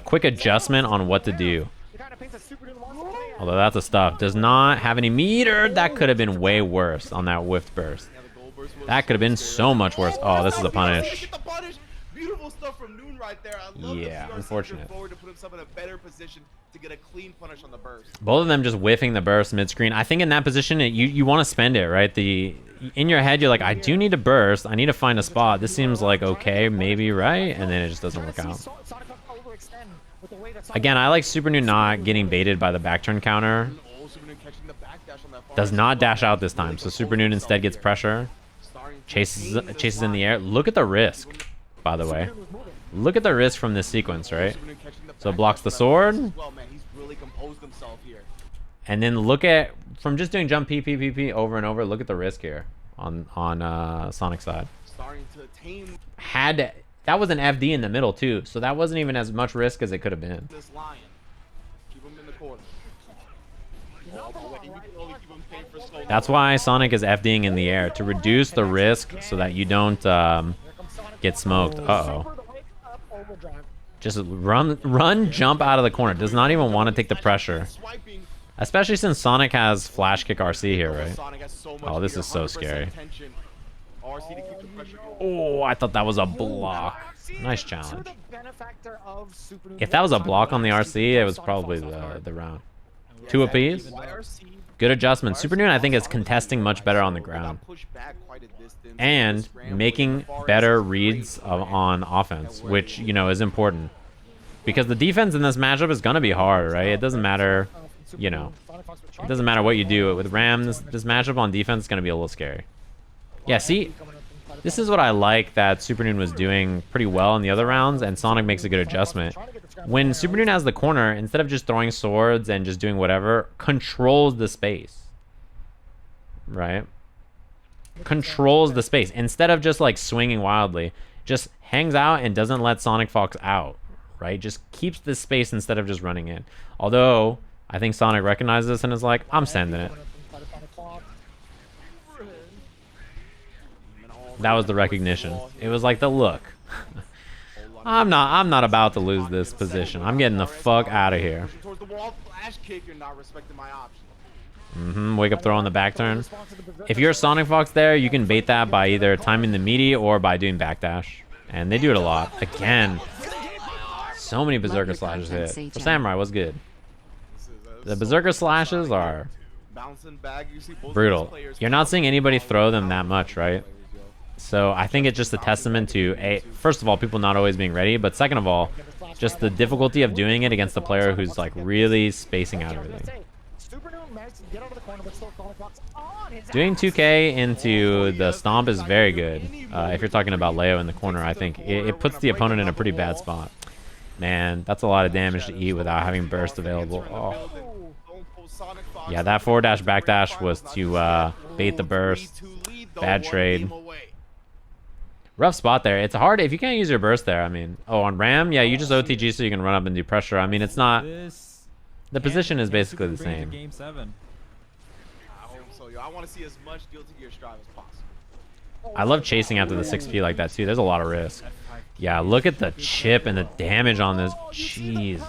Quick adjustment on what to do. Although that's a stuff. Does not have any meter. That could have been way worse on that whiffed burst. That could have been so much worse. Oh, this is a punish. Beautiful stuff from Noon right there. I love Yeah, the CRC unfortunate. forward to put himself in a better position to get a clean punish on the burst. Both of them just whiffing the burst mid-screen. I think in that position, you want to spend it, right? In your head, you're like, I do need to burst. I need to find a spot. This seems like okay, maybe, right? And then it just doesn't work out. Again, I like Supernoon not getting baited by the back turn counter. Does not dash out this time, so Supernoon instead gets pressure. Chases in the air. Look at the risk, by the way. Look at the risk from this sequence, right? So blocks the sword. And then look at, from just doing jump P over and over, look at the risk here on Sonic's side. That was an FD in the middle too, so that wasn't even as much risk as it could have been. That's why Sonic is FDing in the air, to reduce the risk so that you don't get smoked. Uh-oh. Just run, jump out of the corner. Does not even want to take the pressure. Especially since Sonic has Flash Kick RC here, right? Oh, this is so scary. Oh, I thought that was a block. Nice challenge. If that was a block on the RC, it was probably the round. 2 apiece. Good adjustment. Supernoon, I think, is contesting much better on the ground. And making better reads on offense, which, you know, is important. Because the defense in this matchup is going to be hard, right? It doesn't matter, you know. It doesn't matter what you do. With Ram, this matchup on defense is going to be a little scary. Yeah, see? This is what I like that Supernoon was doing pretty well in the other rounds, and Sonic makes a good adjustment. When Supernoon has the corner, instead of just throwing swords and just doing whatever, controls the space. Right? Controls the space. Instead of just like swinging wildly, just hangs out and doesn't let SonicFox out. Right? Just keeps the space instead of just running in. Although, I think Sonic recognizes this and is like, I'm sending it. That was the recognition. It was like the look. I'm not about to lose this position. I'm getting the fuck out of here. Wake up throw on the back turn. If you're SonicFox there, you can bait that by either timing the meaty or by doing backdash. And they do it a lot. Again, so many Berserker Slashes hit. For Samurai, was good. The Berserker Slashes are brutal. You're not seeing anybody throw them that much, right? So I think it's just a testament to, first of all, people not always being ready, but second of all, just the difficulty of doing it against a player who's like really spacing out everything. Doing 2K into the stomp is very good. If you're talking about LEVO in the corner, I think it puts the opponent in a pretty bad spot. Man, that's a lot of damage to eat without having burst available. Oh. Yeah, that forward dash backdash was to bait the burst. Bad trade. Rough spot there. It's hard if you can't use your burst there. I mean, oh, on Ram, yeah, you just OTG so you can run up and do pressure. I mean, it's not. The position is basically the same. Game 7. I hope so, yo. I want to see as much Guilty Gear Strive as possible. I love chasing after the 6P like that too. There's a lot of risk. Yeah, look at the chip and the damage on this. Jesus.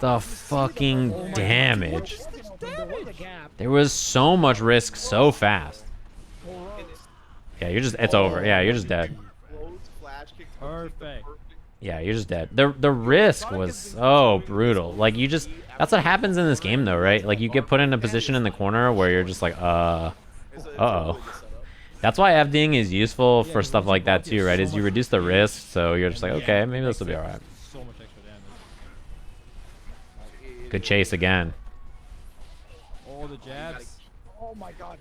The fucking damage. There was so much risk so fast. Yeah, you're just, it's over. Yeah, you're just dead. Perfect. Yeah, you're just dead. The risk was so brutal. Like, you just, that's what happens in this game though, right? Like, you get put in a position in the corner where you're just like, uh-oh. That's why FDing is useful for stuff like that too, right? Is you reduce the risk, so you're just like, okay, maybe this will be alright. So much extra damage. Good chase again. Oh, the jabs. Oh my god.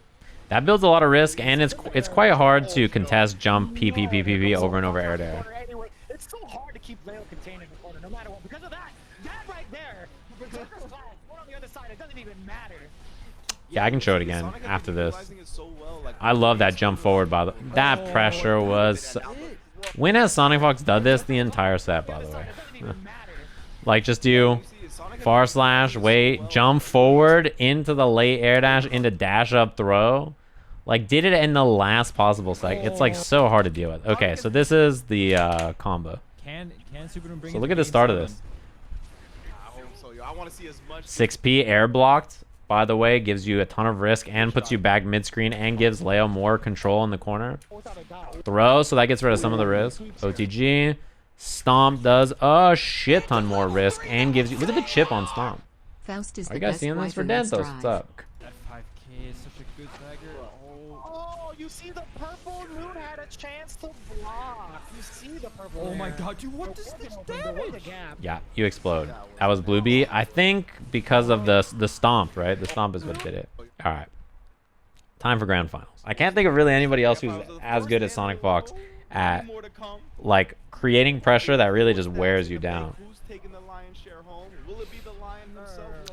That builds a lot of risk, and it's quite hard to contest jump PPPPP over and over air to air. Anyway, it's so hard to keep LEVO contained in the corner, no matter what. Because of that right there, Berserker's flash, one on the other side, it doesn't even matter. Yeah, I can show it again after this. I love that jump forward, by the that pressure was... When has SonicFox done this? The entire set, by the way. Like, just do far slash, wait, jump forward into the late air dash, into dash up throw. Like, did it in the last possible second. It's, like, so hard to deal with. Okay, so this is the combo. So look at the start of this. 6P air blocked, by the way, gives you a ton of risk and puts you back mid-screen and gives LEVO more control in the corner. Throw, so that gets rid of some of the risk. OTG. Stomp does a shit ton more risk and gives you... Look at the chip on Stomp. Faust is Are you guys seeing this for Dentos? What's up? That 5K is such a good dagger. Oh, you see the purple moon had a chance to block. You see the purple. Oh my god, dude, what is this damage? Yeah, you explode. That was Blue Bee. I think because of the stomp, right? The stomp is what did it. All right. Time for grand finals. I can't think of really anybody else who's as good as SonicFox at, like, creating pressure that really just wears you down.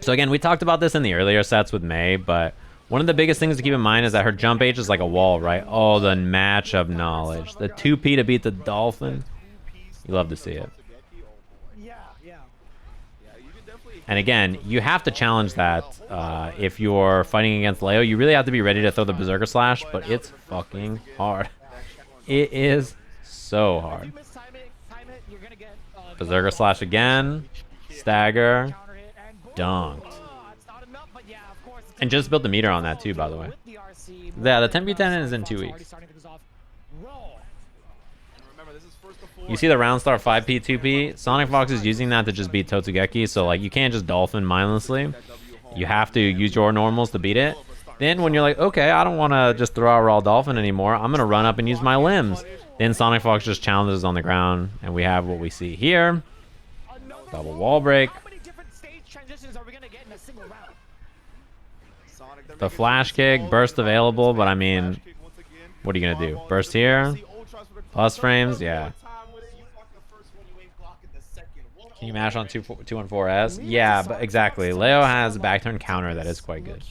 So again, we talked about this in the earlier sets with May, but one of the biggest things to keep in mind is that her jump H is like a wall, right? Oh, the matchup knowledge. The 2P to beat the Dolphin. You love to see it. And again, you have to challenge that if you're fighting against LEVO. You really have to be ready to throw the Berserker Slash, but it's fucking hard. It is so hard. Berserker Slash again. Stagger. Dunked. And just built the meter on that too, by the way. Yeah, the 10v10 is in 2 weeks. You see the round start 5P, 2P? SonicFox is using that to just beat Totsugeki, so like you can't just Dolphin mindlessly. You have to use your normals to beat it. Then when you're like, okay, I don't want to just throw out raw Dolphin anymore, I'm going to run up and use my limbs. Then SonicFox just challenges on the ground, and we have what we see here. Double wall break. The flash kick, burst available, but I mean, what are you going to do? Burst here? Plus frames? Yeah. Can you mash on 214S? Yeah, but exactly. LEVO has a back turn counter that is quite good.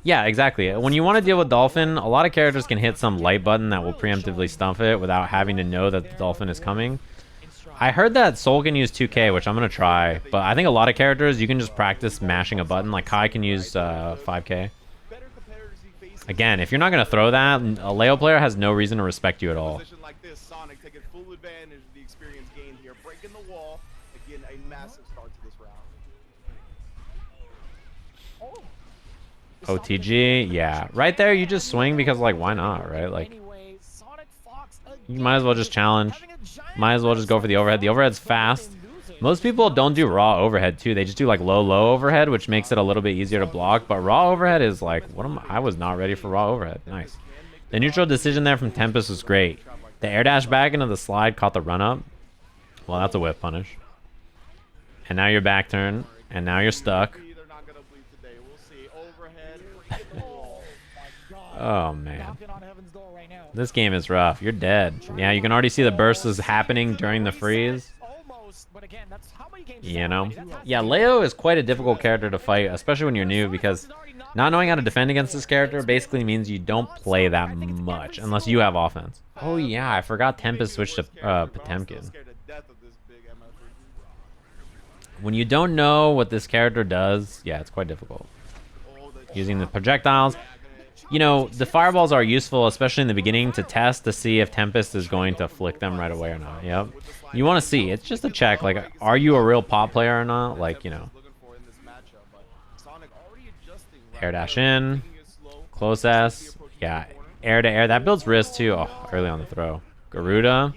Yeah, exactly. When you want to deal with Dolphin, a lot of characters can hit some light button that will preemptively stump it without having to know that the Dolphin is coming. I heard that Soul can use 2K, which I'm going to try, but I think a lot of characters, you can just practice mashing a button. Like Kai can use 5K. Again, if you're not going to throw that, a LEVO player has no reason to respect you at all. OTG, yeah. Right there, you just swing because, like, why not, right? Like, you might as well just challenge. Might as well just go for the overhead. The overhead's fast. Most people don't do raw overhead, too. They just do, like, low overhead, which makes it a little bit easier to block. But raw overhead is, like, I was not ready for raw overhead. Nice. The neutral decision there from Tempest was great. The air dash back into the slide caught the run-up. Well, that's a whiff punish. And now you're back turn. And now you're stuck. Oh, man. This game is rough. You're dead. Yeah, you can already see the burst is happening during the freeze. You know? Yeah, LEVO is quite a difficult character to fight, especially when you're new, because not knowing how to defend against this character basically means you don't play that much, unless you have offense. Oh, yeah, I forgot Tempest switched to Potemkin. When you don't know what this character does, yeah, it's quite difficult. using the projectiles. You know, the fireballs are useful, especially in the beginning, to test to see if Tempest is going to flick them right away or not. Yep. You want to see. It's just a check. Like, are you a real pop player or not? Like, you know. Air dash in. Close S. Yeah. Air to air. That builds risk, too. Oh, early on the throw. Garuda.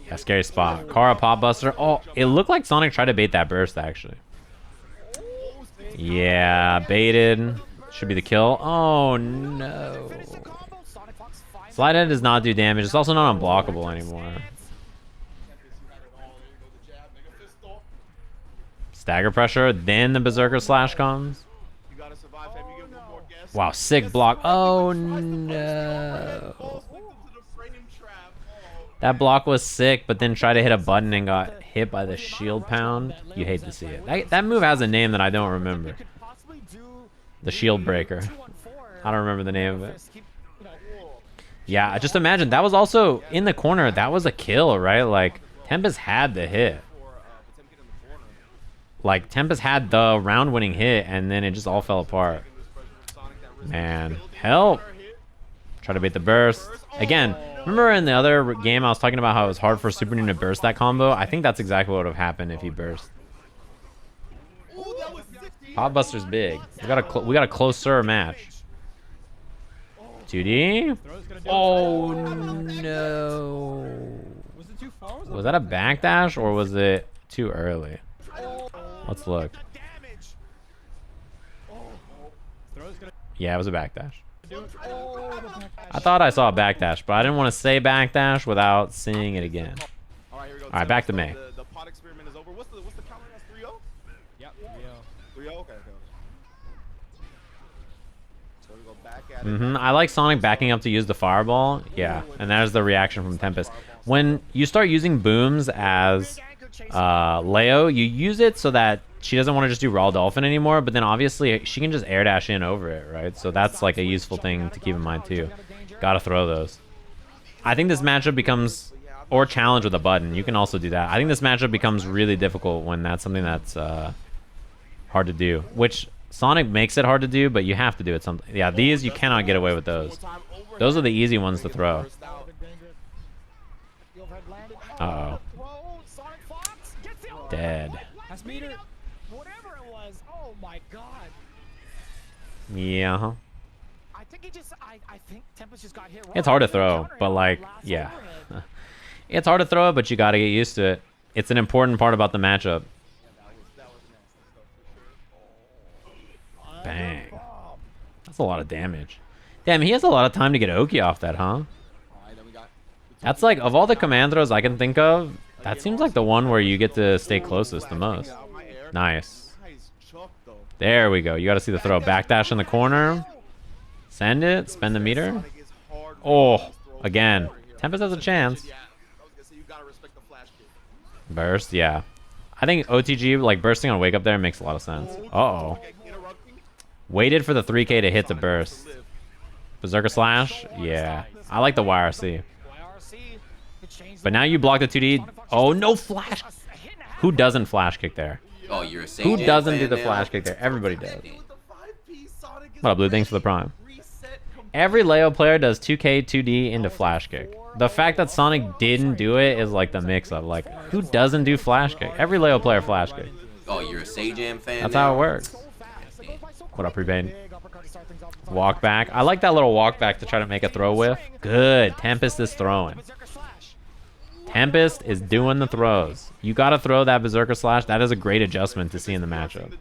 Yeah, scary spot. Kara pop buster. Oh, it looked like Sonic tried to bait that burst, actually. Yeah, baited. Should be the kill. Oh, no. Slide head does not do damage. It's also not unblockable anymore. Stagger pressure, then the Berserker Slash comes. Wow, sick block. Oh, no. That block was sick, but then tried to hit a button and got hit by the shield pound. You hate to see it. That move has a name that I don't remember. The shield breaker. I don't remember the name of it. Yeah, just imagine. That was also in the corner. That was a kill, right? Like, Tempest had the hit. Like, Tempest had the round-winning hit, and then it just all fell apart. Man, help. Try to bait the burst. Again, remember in the other game I was talking about how it was hard for Supernoon to burst that combo? I think that's exactly what would have happened if he burst. Pop Buster's big. We got a closer match. 2D. Oh no. Was that a backdash or was it too early? Let's look. Yeah, it was a backdash. I thought I saw a backdash, but I didn't want to say backdash without seeing it again. All right, back to May. The pot experiment is over. What's the counter? That's 3-0? Yep, 3-0. 3-0? Okay. So we go back at it. I like Sonic backing up to use the fireball. Yeah, and that is the reaction from Tempest. When you start using booms as Leo, you use it so that she doesn't want to just do raw dolphin anymore, but then obviously she can just air dash in over it, right? So that's like a useful thing to keep in mind too. Gotta throw those. I think this matchup becomes, or challenge with a button, you can also do that. I think this matchup becomes really difficult when that's something that's hard to do, which Sonic makes it hard to do, but you have to do it something. Yeah, these you cannot get away with those. Those are the easy ones to throw. Uh-oh. Dead. Whatever it was. Oh my god. Yeah. I think I think Tempest just got hit wrong. It's hard to throw, but like, yeah. It's hard to throw it, but you gotta get used to it. It's an important part about the matchup. Bang. That's a lot of damage. Damn, he has a lot of time to get Oki off that, huh? That's like, of all the command throws I can think of, that seems like the one where you get to stay closest the most. Nice. There we go. You got to see the throw. Backdash in the corner. Send it. Spend the meter. Oh, again. Tempest has a chance. Burst, yeah. I think OTG, like, bursting on wake up there makes a lot of sense. Uh-oh. Waited for the 3K to hit the burst. Berserker Slash? Yeah. I like the YRC. But now you block the 2D. Oh, no flash. Who doesn't flash kick there? Oh, you're a Sajam Who doesn't do the fan flash now? kick there? Everybody does. What up, Blue? Thanks for the prime. Every Leo player does 2K, 2D into flash kick. The fact that Sonic didn't do it is like the mix-up. Like, who doesn't do flash kick? Every Leo player flash kick. Oh, you're a Sajam fan That's now? how it works. What up, Rebane? Walk back. I like that little walk back to try to make a throw with. Good. Tempest is throwing. Tempest is doing the throws. You got to throw that Berserker Slash. That is a great adjustment to see in the matchup.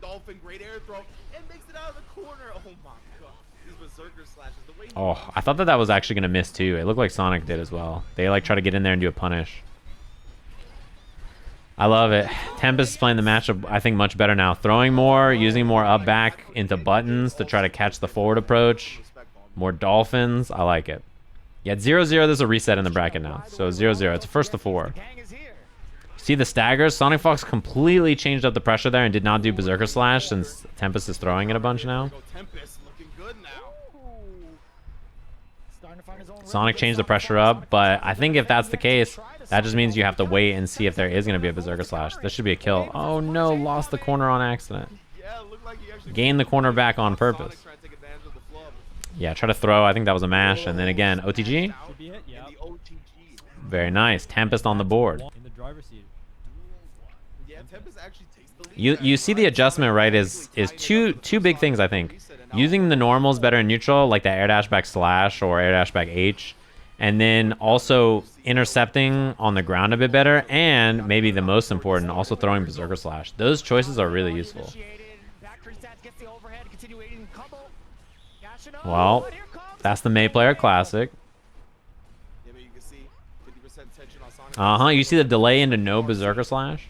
Oh, I thought that was actually going to miss too. It looked like Sonic did as well. They like try to get in there and do a punish. I love it. Tempest is playing the matchup, I think, much better now. Throwing more, using more up back into buttons to try to catch the forward approach. More dolphins. I like it. Yeah, 0-0. There's a reset in the bracket now. So 0-0. It's a first to 4. See the staggers? SonicFox completely changed up the pressure there and did not do Berserker Slash since Tempest is throwing it a bunch now. Sonic changed the pressure up, but I think if that's the case, That just means you have to wait and see if there is going to be a Berserker Slash. This should be a kill. Oh no, lost the corner on accident. Yeah, it looked like he actually Gained the corner back on purpose. Sonic trying to take advantage of the flub. Yeah, try to throw. I think that was a mash. And then again, OTG. Should be hit. Yeah. And the OTG. Very nice. Tempest on the board. In the driver's seat. Yeah, Tempest actually takes the lead. You see the adjustment, right, is two big things, I think. Using the normals better in neutral, like that air dash back slash or air dash back H. And then also intercepting on the ground a bit better. And maybe the most important, also throwing Berserker Slash. Those choices are really useful. Well, that's the May Player Classic. Yeah, but you can see 50% tension on Sonic. You see the delay into no Berserker Slash?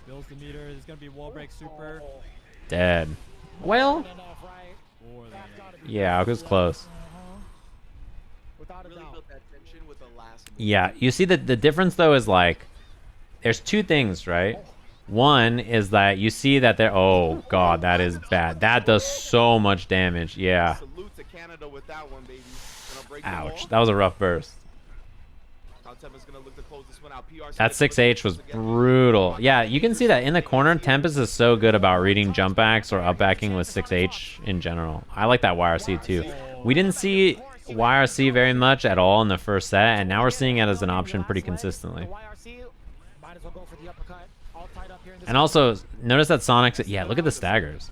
Builds the meter. There's gonna be wall break super. Dead. Well, More than that. yeah, it was close. Without a Really doubt. built that tension with the last move. Yeah, you see that the difference though is like, there's two things, right? One is that you see that there. Oh god, that is bad. That does so much damage. Yeah. Salute to Canada with that one, baby. Gonna break the Ouch. wall. That was a rough burst. Now Tempest gonna look to close this one out. PRC That 6H was brutal. Yeah, you can see that in the corner. Tempest is so good about reading jump backs or up backing with 6H in general. I like that YRC too. We didn't see YRC very much at all in the first set, and now we're seeing it as an option pretty consistently. And also, notice that Sonic's... Yeah, look at the staggers.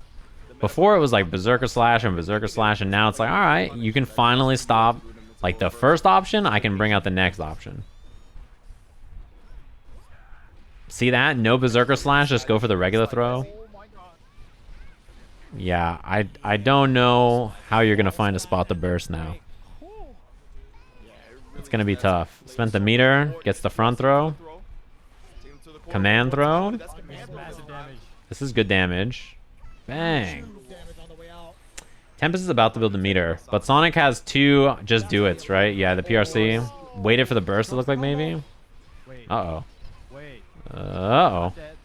Before it was like Berserker Slash, and now it's like, alright, you can finally stop like the first option, I can bring out the next option. See that? No Berserker Slash, just go for the regular throw. Yeah, I don't know how you're going to find a spot to burst now. It's going to be tough. Spent the meter, gets the front throw. Command throw. Massive damage. This is good damage. Bang. Tempest is about to build the meter, but Sonic has two just do it's, right? Yeah, the PRC. Waited for the burst to look like maybe. Wait. Uh-oh. Wait. Uh-oh. Dead.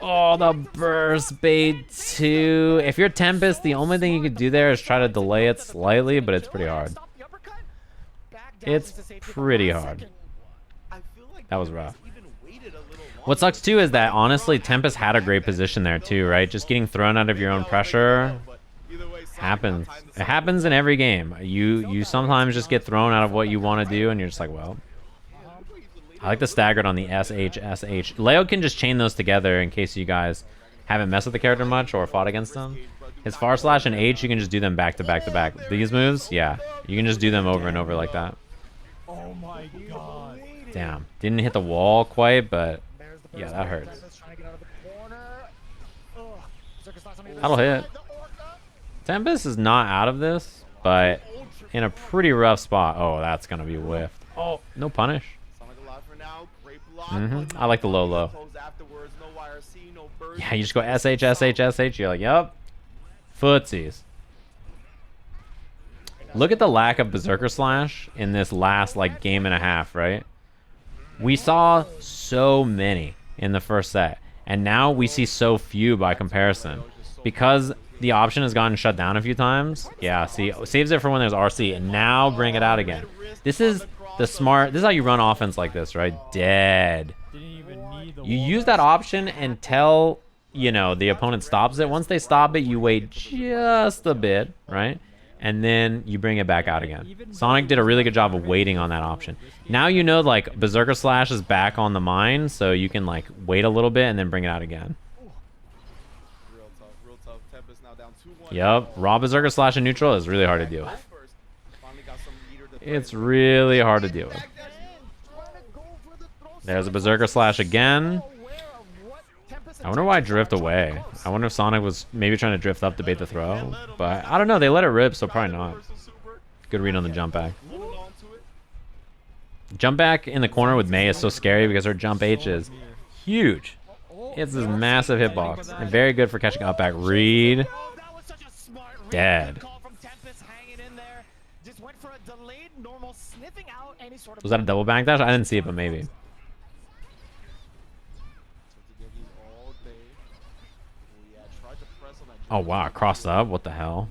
Oh, the burst bait too. If you're Tempest, the only thing you could do there is try to delay it slightly, but it's pretty hard. It's pretty hard. That was rough. What sucks too is that honestly Tempest had a great position there too, right? Just getting thrown out of your own pressure happens. It happens in every game. You sometimes just get thrown out of what you want to do and you're just like, well. I like the staggered on the SH. Leo can just chain those together in case you guys haven't messed with the character much or fought against them. His far slash and H, you can just do them back to back to back. These moves, yeah. You can just do them over and over like that. Oh my god. Damn. Didn't hit the wall quite, but yeah, that hurts. That'll hit. Tempest is not out of this, but in a pretty rough spot. Oh, that's going to be whiffed. Oh, no punish. I like the low. Yeah, you just go SH. You're like, yup. Footsies. Look at the lack of Berserker Slash in this last like game and a half, right? We saw so many in the first set, and now we see so few by comparison. Because the option has gotten shut down a few times. Yeah, see, saves it for when there's RC, and now bring it out again. This is the smart, this is how you run offense like this, right? Dead. You use that option until, you know, the opponent stops it. Once they stop it, you wait just a bit, right? And then you bring it back out again. Sonic did a really good job of waiting on that option. Now you know, like, Berserker Slash is back on the mine, so you can, like, wait a little bit and then bring it out again. Real tough. Tempest now down 2-1. Yep, raw Berserker Slash in neutral is really hard to deal with. It's really hard to deal with. There's a Berserker Slash again. I wonder why I drift away. I wonder if Sonic was maybe trying to drift up to bait the throw. But I don't know. They let it rip, so probably not. Good read on the jump back. Jump back in the corner with May is so scary because her jump H is huge. It's this massive hitbox. And very good for catching up back. Read. Dead. Was that a double backdash? I didn't see it, but maybe. Oh, wow. Crossed up? What the hell?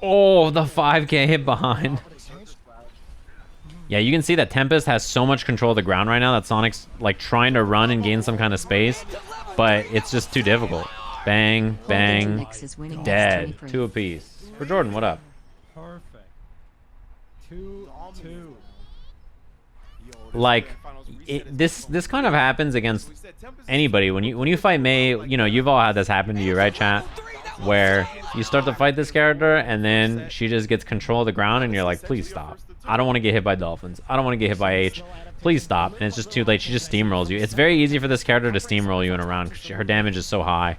Oh, the 5K hit behind. Yeah, you can see that Tempest has so much control of the ground right now that Sonic's like trying to run and gain some kind of space, but it's just too difficult. Bang, bang, dead. 2 apiece. For Jordan, what up? Perfect. 2-2. Like, this kind of happens against anybody. When you fight Mei, you know, you've all had this happen to you, right, chat? Where you start to fight this character and then she just gets control of the ground and you're like, please stop. I don't want to get hit by dolphins. I don't want to get hit by H. Please stop. And it's just too late. She just steamrolls you. It's very easy for this character to steamroll you in a round because her damage is so high.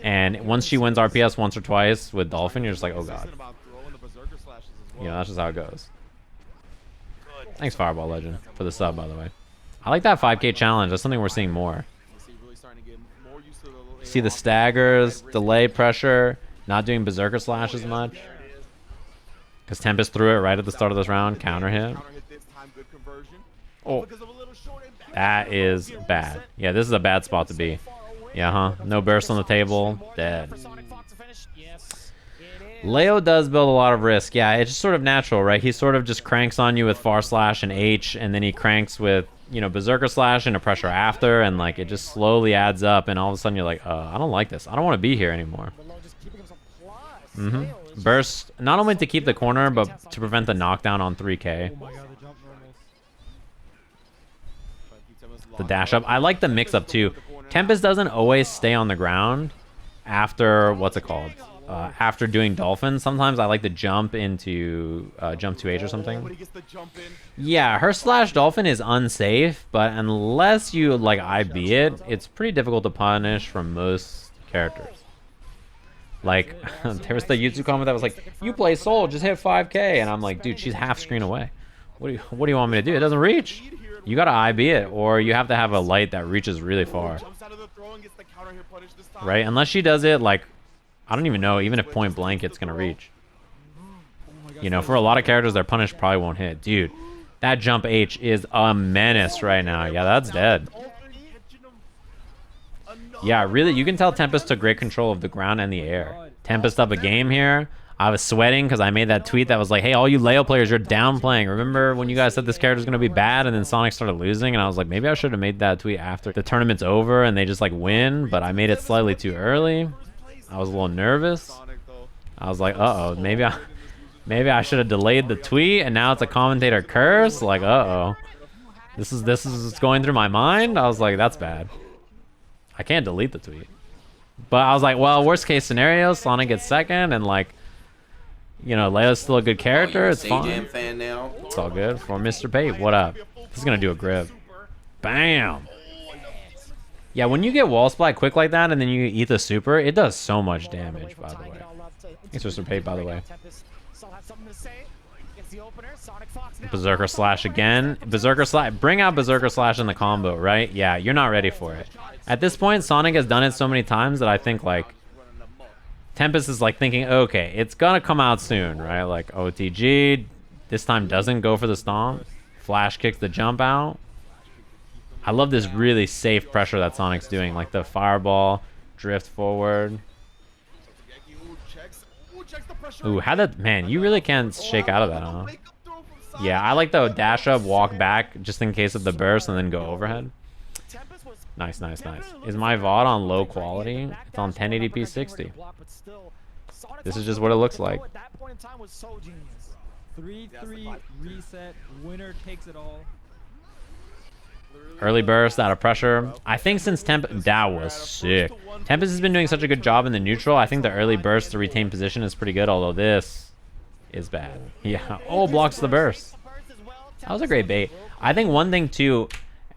And once she wins RPS once or twice with Dolphin, you're just like, oh god. Yeah, that's just how it goes. Thanks, Fireball Legend, for the sub, by the way. I like that 5K challenge. That's something we're seeing more. See the staggers, delay pressure, not doing Berserker Slash as much. Because Tempest threw it right at the start of this round. Counter hit. Oh. That is bad. Yeah, this is a bad spot to be. Yeah, huh? No burst on the table. Dead. Leo does build a lot of risk. Yeah, it's just sort of natural, right? He sort of just cranks on you with Far Slash and H, and then he cranks with, you know, Berserker Slash and a pressure after, and like it just slowly adds up, and all of a sudden you're like, I don't like this. I don't want to be here anymore. Burst, not only to keep the corner, but to prevent the knockdown on 3K. The dash up. I like the mix up too. Tempest doesn't always stay on the ground after, what's it called? After doing Dolphin. Sometimes I like to jump into jump 2H or something. Yeah, her slash Dolphin is unsafe, but unless you like IB it, it's pretty difficult to punish from most characters. Like, there was the YouTube comment that was like, you play Soul, just hit 5K. And I'm like, dude, she's half screen away. What do you want me to do? It doesn't reach. You gotta IB it, or you have to have a light that reaches really far. Right? Unless she does it, like, I don't even know, even if point blank, it's gonna reach. You know, for a lot of characters, their punish probably won't hit. Dude, that jump H is a menace right now. Yeah, that's dead. Yeah, really, you can tell Tempest took great control of the ground and the air. Tempest up a game here. I was sweating because I made that tweet that was like, hey, all you Leo players, you're downplaying. Remember when you guys said this character's going to be bad and then Sonic started losing? And I was like, maybe I should have made that tweet after the tournament's over and they just like win, but I made it slightly too early. I was a little nervous. I was like, uh-oh, maybe I should have delayed the tweet and now it's a commentator curse. Like, uh-oh. This is going through my mind. I was like, that's bad. I can't delete the tweet. But I was like, well, worst case scenario, Sonic gets second and like, you know, Leo's still a good character. It's fine. Fan now. It's all good. For Mr. Pape, what up? This is going to do a grip. Bam! Yeah, when you get wall splat quick like that and then you eat the super, it does so much damage, by the way. Thanks, Mr. Pape, by the way. Berserker Slash again. Berserker Slash. Bring out Berserker Slash in the combo, right? Yeah, you're not ready for it. At this point, Sonic has done it so many times that I think, like, Tempest is like thinking, okay, it's gonna come out soon, right? Like OTG, this time doesn't go for the stomp. Flash kicks the jump out. I love this really safe pressure that Sonic's doing, like the fireball, drift forward. Ooh, how that, man, you really can't shake out of that, huh? Yeah, I like the dash up, walk back, just in case of the burst, and then go overhead. Nice, nice, nice. Is my VOD on low quality? It's on 1080p 60. This is just what it looks like. 3-3 reset. Winner takes it all. Early burst out of pressure. I think since that was sick. Tempest has been doing such a good job in the neutral. I think the early burst to retain position is pretty good, although this is bad. Yeah. Oh, blocks the burst. That was a great bait. I think one thing too,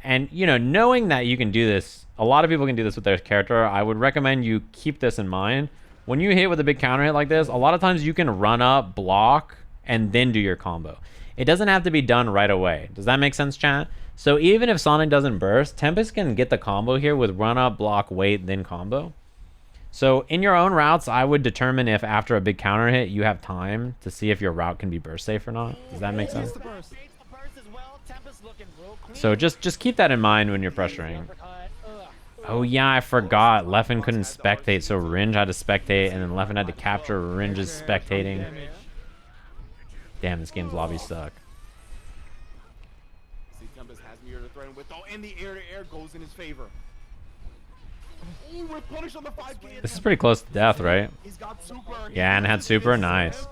and you know, knowing that you can do this, a lot of people can do this with their character. I would recommend you keep this in mind. When you hit with a big counter hit like this, a lot of times you can run up, block, and then do your combo. It doesn't have to be done right away. Does that make sense, chat? So even if Sonic doesn't burst, Tempest can get the combo here with run up, block, wait, then combo. So in your own routes, I would determine if after a big counter hit, you have time to see if your route can be burst safe or not. Does that make sense? So just keep that in mind when you're pressuring. Oh yeah, I forgot. Leffen couldn't spectate, so Ringe had to spectate, and then Leffen had to capture Ringe's spectating. Damn, this game's lobbies suck. and the air-to-air goes in his favor. Ooh, with punish on the 5K. This is pretty close to death, right? He's got super. Yeah, and had super. Nice.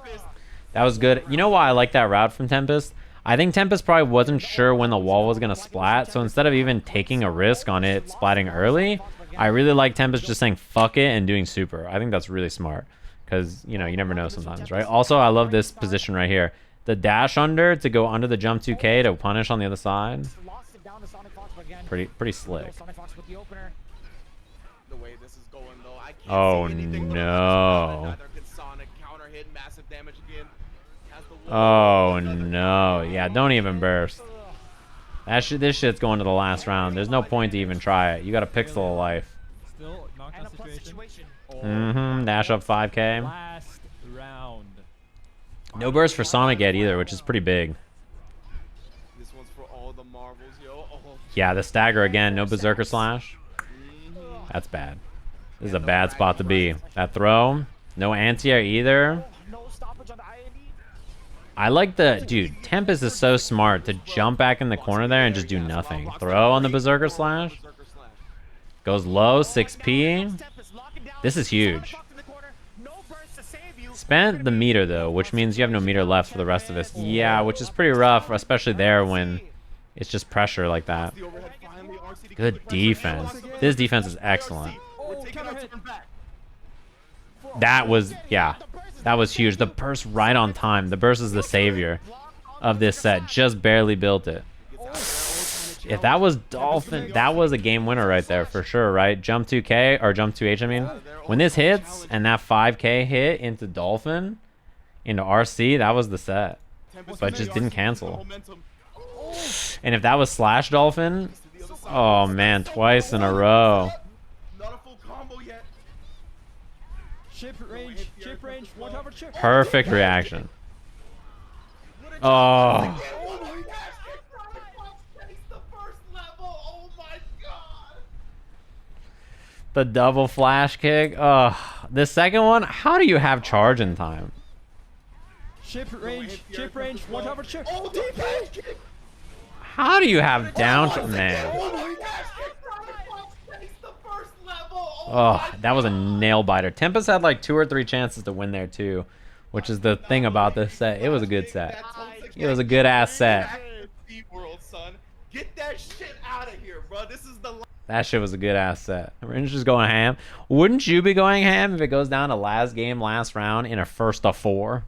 That was good. You know why I like that route from Tempest? I think Tempest probably wasn't sure when the wall was going to splat, so instead of even taking a risk on it splatting early, I really like Tempest just saying fuck it and doing super. I think that's really smart because, you know, you never know sometimes, right? Also, I love this position right here. The dash under to go under the jump 2K to punish on the other side. Pretty slick. The way this is going, though, I can't Oh, see anything no. Neither can Sonic counter hit, massive damage again. Has the Oh, no. Yeah, don't even burst. This shit's going to the last round. There's no point to even try it. You got a pixel of life. Still knockdown situation. Mm-hmm. Dash up 5K. Last round. No burst for Sonic yet either, which is pretty big. This one's for all the marbles, yo. Oh. Yeah, the stagger again. No Berserker Slash. That's bad. This is a bad spot to be. That throw. No anti-air either. I like the... Dude, Tempest is so smart to jump back in the corner there and just do nothing. Throw on the Berserker Slash. Goes low, 6P. This is huge. Spent the meter, though, which means you have no meter left for the rest of this. Yeah, which is pretty rough, especially there when it's just pressure like that. Good defense. This defense is excellent. That was... Yeah. That was huge. The burst right on time. The burst is the savior of this set. Just barely built it. If that was Dolphin, that was a game winner right there for sure, right? Jump 2K, or jump 2H, I mean. When this hits, and that 5K hit into Dolphin, into RC, that was the set. But it just didn't cancel. And if that was Slash Dolphin, oh man, twice in a row. Not a full combo yet. Chip range, one over chip. Perfect reaction. Oh. Oh my god. The double flash kick. Oh, the second one, how do you have charge in time? Chip range, one over chip. Oh, DP! How do you have down, man? Oh, that was a nail biter. Tempest had like 2 or 3 chances to win there too, which is the thing about this set. It was a good set. It was a good ass set. Get that shit out of here, bro. This is the That shit was a good ass set. We're just going ham. Wouldn't you be going ham if it goes down to last game, last round in a first of 4?